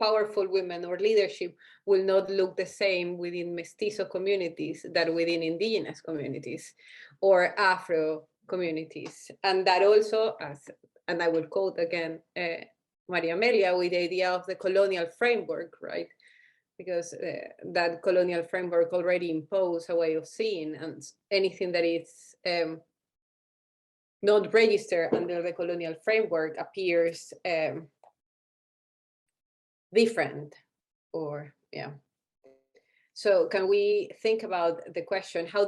powerful women or leadership will not look the same within mestizo communities than within indigenous communities or Afro communities. And that also, and I will quote again Maria Amelia, with the idea of the colonial framework, right? Because that colonial framework already imposed a way of seeing, and anything that is not registered under the colonial framework appears different, or yeah. So can we think about the question, how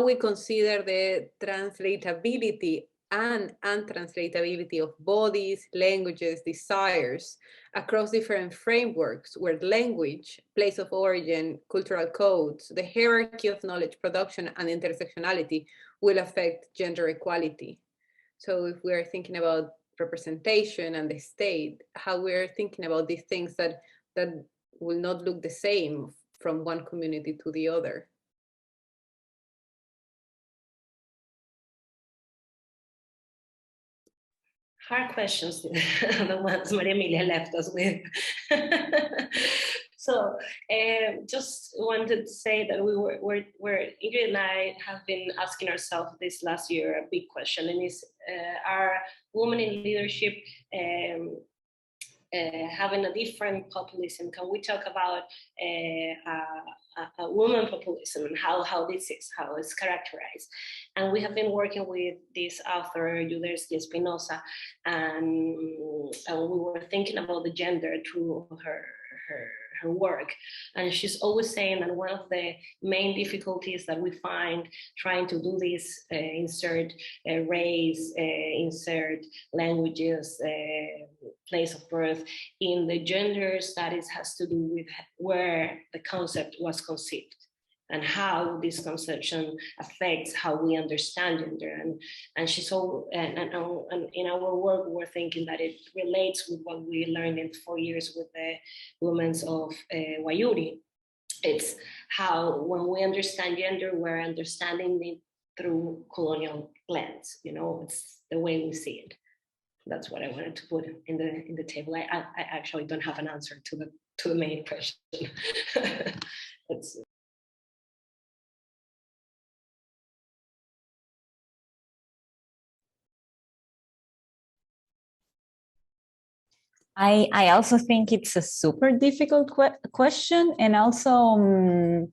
we consider the translatability and untranslatability of bodies, languages, desires across different frameworks where language, place of origin, cultural codes, the hierarchy of knowledge production and intersectionality will affect gender equality. So if we are thinking about representation and the state, how we're thinking about these things that will not look the same from one community to the other. Hard questions, the ones Maria Emilia left us with. So just wanted to say that Ingrid and I have been asking ourselves this last year a big question, and is are women in leadership having a different populism? Can we talk about a woman populism and how this is, how it's characterized? And we have been working with this author, Yuderski Espinosa, and we were thinking about the gender through her work. And she's always saying that one of the main difficulties that we find trying to do this, insert race, insert languages, place of birth in the gender studies, has to do with where the concept was conceived and how this conception affects how we understand gender. And she's so, and in our work, we're thinking that it relates with what we learned in 4 years with the women of Wayuri. It's how, when we understand gender, we're understanding it through colonial lens. You know, it's the way we see it. That's what I wanted to put in the table. I actually don't have an answer to the main question. I also think it's a super difficult question, and also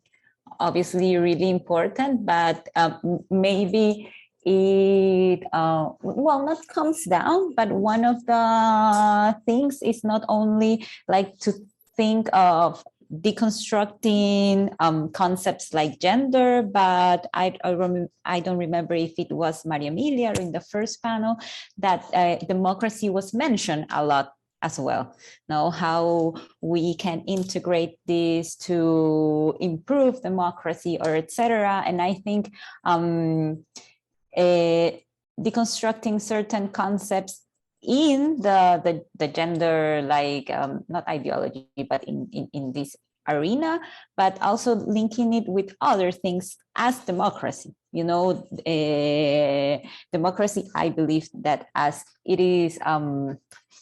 obviously really important, but maybe it well, not comes down, but one of the things is not only like to think of deconstructing concepts like gender, but I don't remember if it was Maria Emilia or in the first panel that democracy was mentioned a lot as well. Now, how we can integrate this to improve democracy, or etc. And I think deconstructing certain concepts in the gender, like not ideology, but in this arena, but also linking it with other things as democracy. You know, democracy, I believe that as it is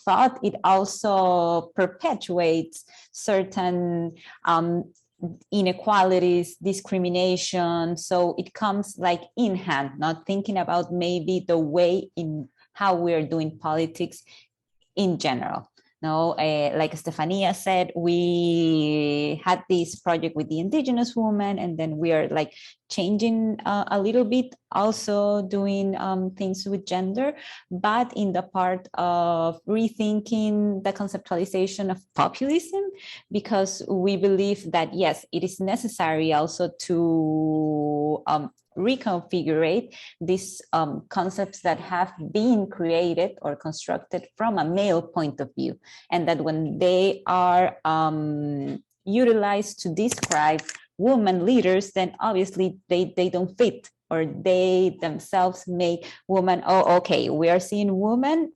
thought, it also perpetuates certain inequalities, discrimination. So it comes like in hand, not thinking about maybe the way in how we're doing politics in general. No, like Stefania said, we had this project with the indigenous woman, and then we are like changing a little bit, also doing things with gender, but in the part of rethinking the conceptualization of populism, because we believe that, yes, it is necessary also to reconfigure these concepts that have been created or constructed from a male point of view, and that when they are utilized to describe women leaders, then obviously they don't fit, or they themselves make women, oh, okay, we are seeing women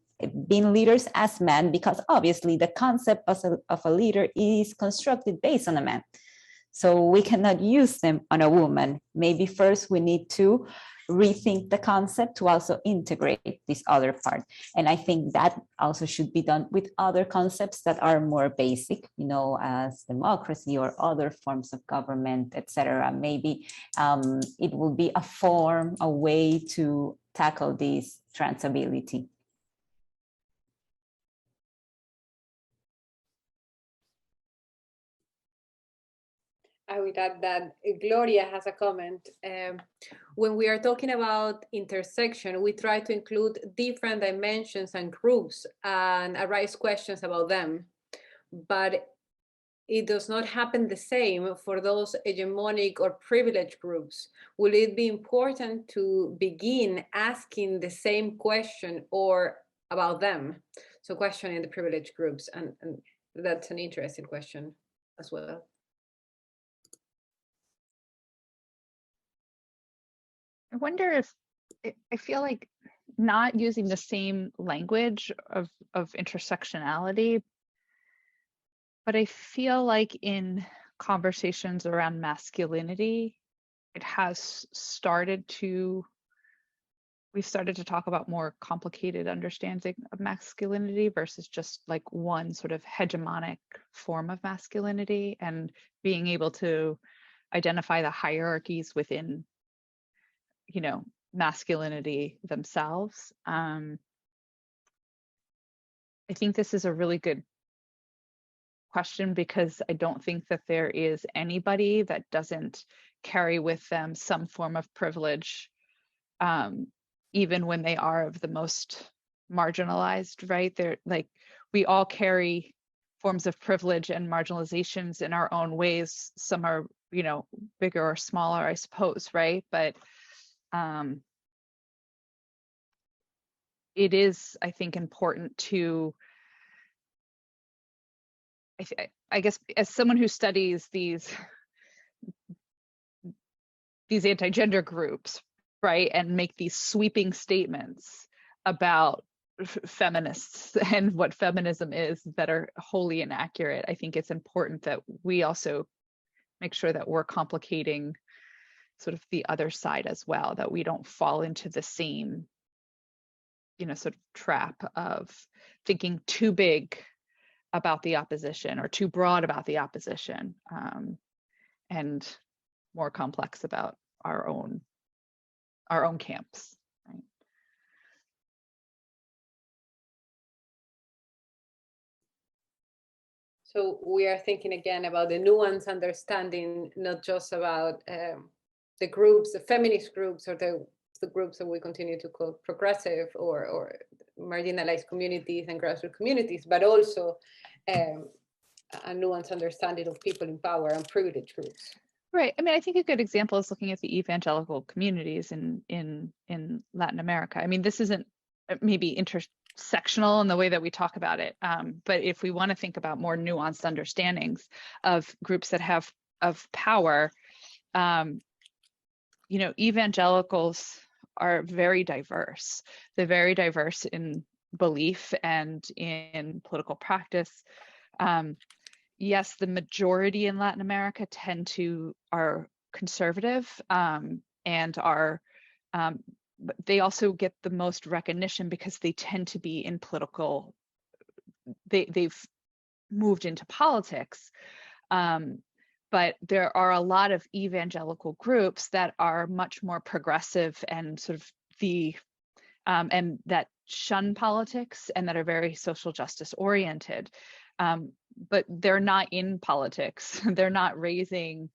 being leaders as men, because obviously the concept of a leader is constructed based on a man. So we cannot use them on a woman. Maybe first we need to rethink the concept to also integrate this other part. And I think that also should be done with other concepts that are more basic, you know, as democracy or other forms of government, etc. Maybe it will be a form, a way to tackle this transability. I would add that Gloria has a comment. When we are talking about intersection, we try to include different dimensions and groups and arise questions about them. But it does not happen the same for those hegemonic or privileged groups. Will it be important to begin asking the same question or about them? So questioning the privileged groups, and that's an interesting question as well. I wonder if, I feel like not using the same language of intersectionality, but I feel like in conversations around masculinity, it has started to, we've started to talk about more complicated understanding of masculinity versus just like one sort of hegemonic form of masculinity, and being able to identify the hierarchies within, you know, masculinity themselves. I think this is a really good question because I don't think that there is anybody that doesn't carry with them some form of privilege, even when they are of the most marginalized, right? They're like, we all carry forms of privilege and marginalizations in our own ways. Some are, you know, bigger or smaller, I suppose, right? But it is, I think, important to, I guess, as someone who studies these anti-gender groups, right, and make these sweeping statements about feminists and what feminism is that are wholly inaccurate, I think it's important that we also make sure that we're complicating sort of the other side as well, that we don't fall into the same, you know, sort of trap of thinking too big about the opposition or too broad about the opposition, and more complex about our own camps. Right? So we are thinking again about the nuanced understanding, not just about the groups, the feminist groups, or the groups that we continue to call progressive or marginalized communities and grassroots communities, but also a nuanced understanding of people in power and privileged groups. Right. I mean, I think a good example is looking at the evangelical communities in Latin America. I mean, this isn't maybe intersectional in the way that we talk about it, but if we want to think about more nuanced understandings of groups that have of power, you know, evangelicals are very diverse. They're very diverse in belief and in political practice. Yes, the majority in Latin America are conservative, and are, but they also get the most recognition because they tend to be in political, they've moved into politics. But there are a lot of evangelical groups that are much more progressive and sort of and that shun politics and that are very social justice oriented. But they're not in politics. They're not raising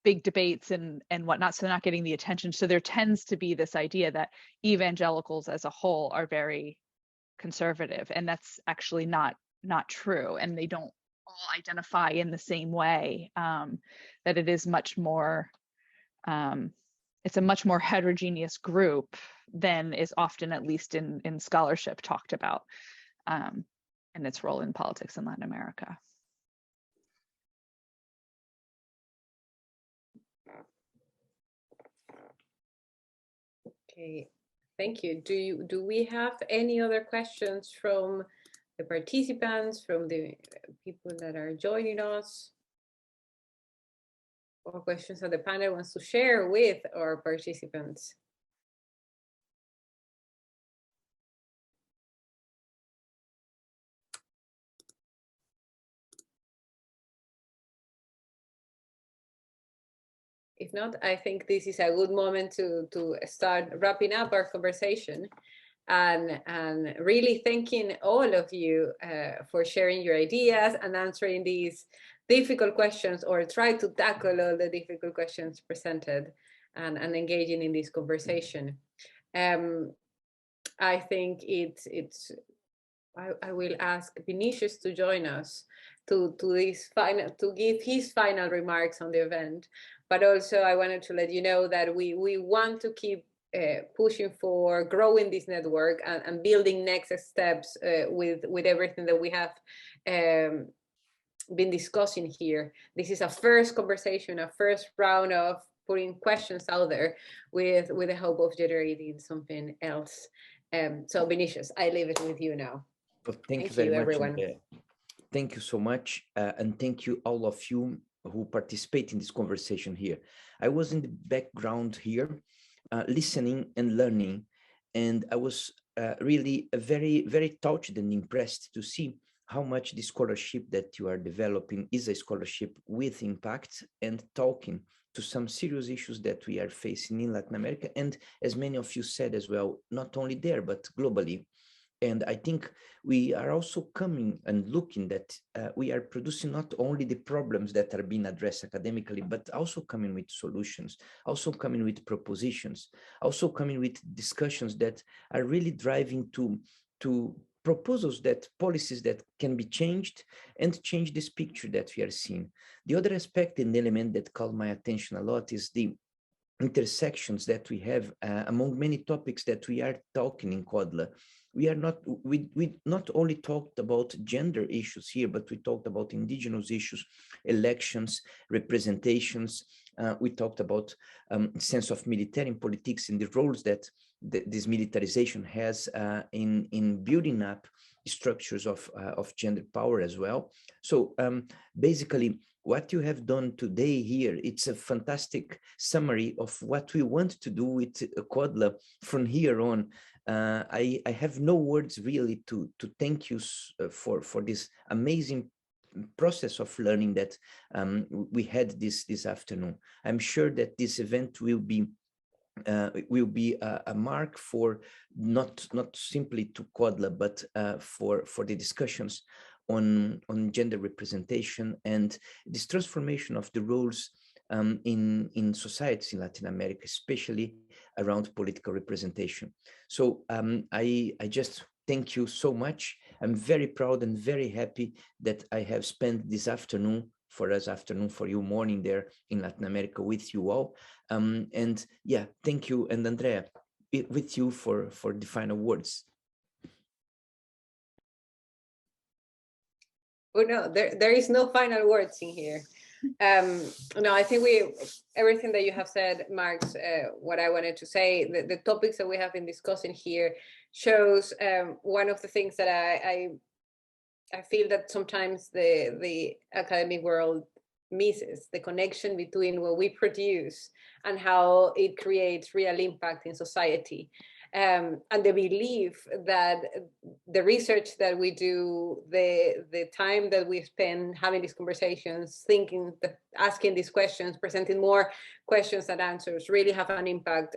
big debates and whatnot, so they're not getting the attention. So there tends to be this idea that evangelicals as a whole are very conservative, and that's actually not true. And they don't all identify in the same way. That it is much more, it's a much more heterogeneous group than is often, at least in scholarship, talked about. And its role in politics in Latin America. Okay, thank you. Do we have any other questions from the participants, from the people that are joining us? or questions that the panel wants to share with our participants. If not, I think this is a good moment to start wrapping up our conversation, and really thanking all of you for sharing your ideas and answering these difficult questions, or try to tackle all the difficult questions presented, and engaging in this conversation. I think I will ask Vinicius to join us to give his final remarks on the event. But also I wanted to let you know that we want to keep pushing for growing this network and building next steps with everything that we have been discussing here. This is a first conversation, a first round of putting questions out there with the hope of generating something else. So Vinicius, I leave it with you now. Well, thank you very much, everyone. Thank you so much, and thank you all of you who participate in this conversation here. I was in the background here, listening and learning, and I was really very, very touched and impressed to see how much the scholarship that you are developing is a scholarship with impact and talking to some serious issues that we are facing in Latin America, and as many of you said as well, not only there, but globally. And I think we are also coming and looking that we are producing not only the problems that are being addressed academically, but also coming with solutions, also coming with propositions, also coming with discussions that are really driving to proposals, that policies that can be changed and change this picture that we are seeing. The other aspect and element that caught my attention a lot is the intersections that we have among many topics that we are talking in KODLA. We not only talked about gender issues here, but we talked about indigenous issues, elections, representations. We talked about sense of military politics and the roles that this militarization has in building up structures of gender power as well. So basically, what you have done today here, it's a fantastic summary of what we want to do with KODLA from here on. I have no words really to thank you for this amazing process of learning that we had this afternoon. I'm sure that this event will be a mark for not simply to KODLA, but for the discussions on gender representation and this transformation of the roles in societies in Latin America, especially around political representation. So I just thank you so much. I'm very proud and very happy that I have spent this afternoon, for us afternoon, for you morning there in Latin America with you all. And yeah, thank you. And Andrea, with you for the final words. Oh no, there is no final words in here. No, I think everything that you have said marks what I wanted to say. The topics that we have been discussing here shows one of the things that I feel that sometimes the academic world misses, the connection between what we produce and how it creates real impact in society. And the belief that the research that we do, the time that we spend having these conversations, thinking, asking these questions, presenting more questions than answers, really have an impact,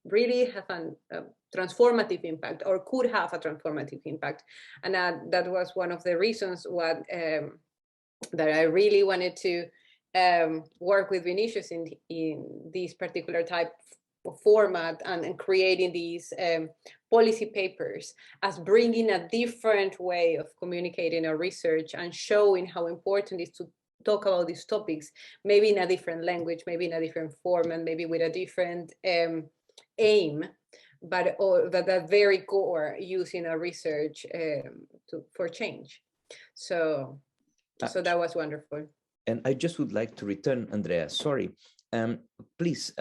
really have a transformative impact, or could have a transformative impact. And that was one of the reasons that I really wanted to work with Vinicius in this particular type of format and creating these policy papers as bringing a different way of communicating our research and showing how important it is to talk about these topics, maybe in a different language, maybe in a different format, maybe with a different aim, but that very core using our research for change. So that was wonderful. And I just would like to return, Andrea, sorry. Please,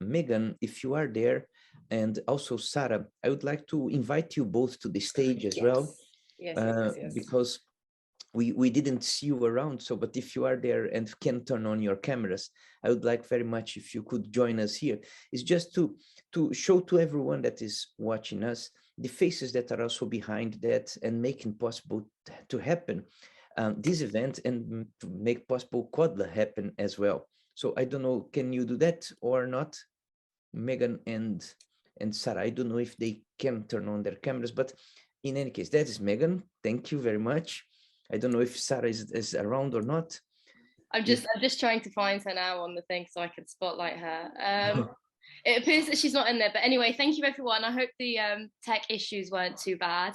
Megan, if you are there, and also Sarah, I would like to invite you both to the stage as well. Yes. Because we didn't see you around, so but if you are there and can turn on your cameras, I would like very much if you could join us here. It's just to show to everyone that is watching us the faces that are also behind that and making possible to happen this event, and to make possible KODLA happen as well. So I don't know, can you do that or not, Megan and Sarah? I don't know if they can turn on their cameras, but in any case, that is Megan. Thank you very much. I don't know if Sarah is around or not. I'm just trying to find her now on the thing so I can spotlight her. It appears that she's not in there, but anyway, thank you everyone. I hope the tech issues weren't too bad.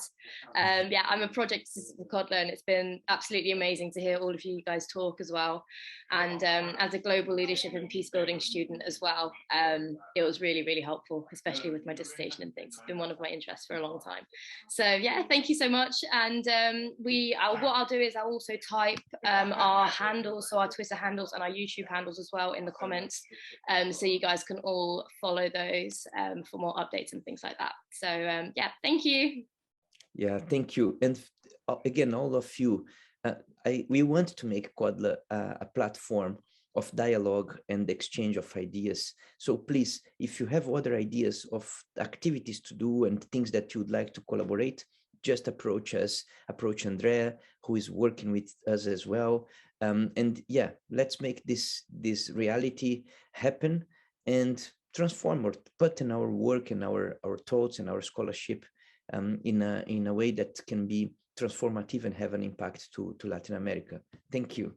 Yeah, I'm a project assistant for KODLA, and it's been absolutely amazing to hear all of you guys talk as well. And as a global leadership and peace building student as well, it was really, really helpful, especially with my dissertation and things. It's been one of my interests for a long time. So yeah, thank you so much. And what I'll do is I'll also type our handles, so our Twitter handles and our YouTube handles as well in the comments, so you guys can all follow those for more updates and things like that. So yeah, thank you. Yeah, thank you. And again, all of you, we want to make KODLA a platform of dialogue and exchange of ideas. So please, if you have other ideas of activities to do and things that you would like to collaborate, just approach us, approach Andrea, who is working with us as well. And yeah, let's make this reality happen and transform or put in our work and our thoughts and our scholarship in a way that can be transformative and have an impact to Latin America. Thank you.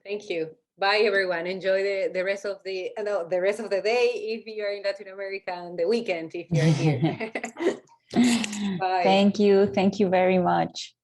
Thank you. Bye, everyone. Enjoy the rest of the day if you're in Latin America, and the weekend if you're here. Bye. Thank you. Thank you very much.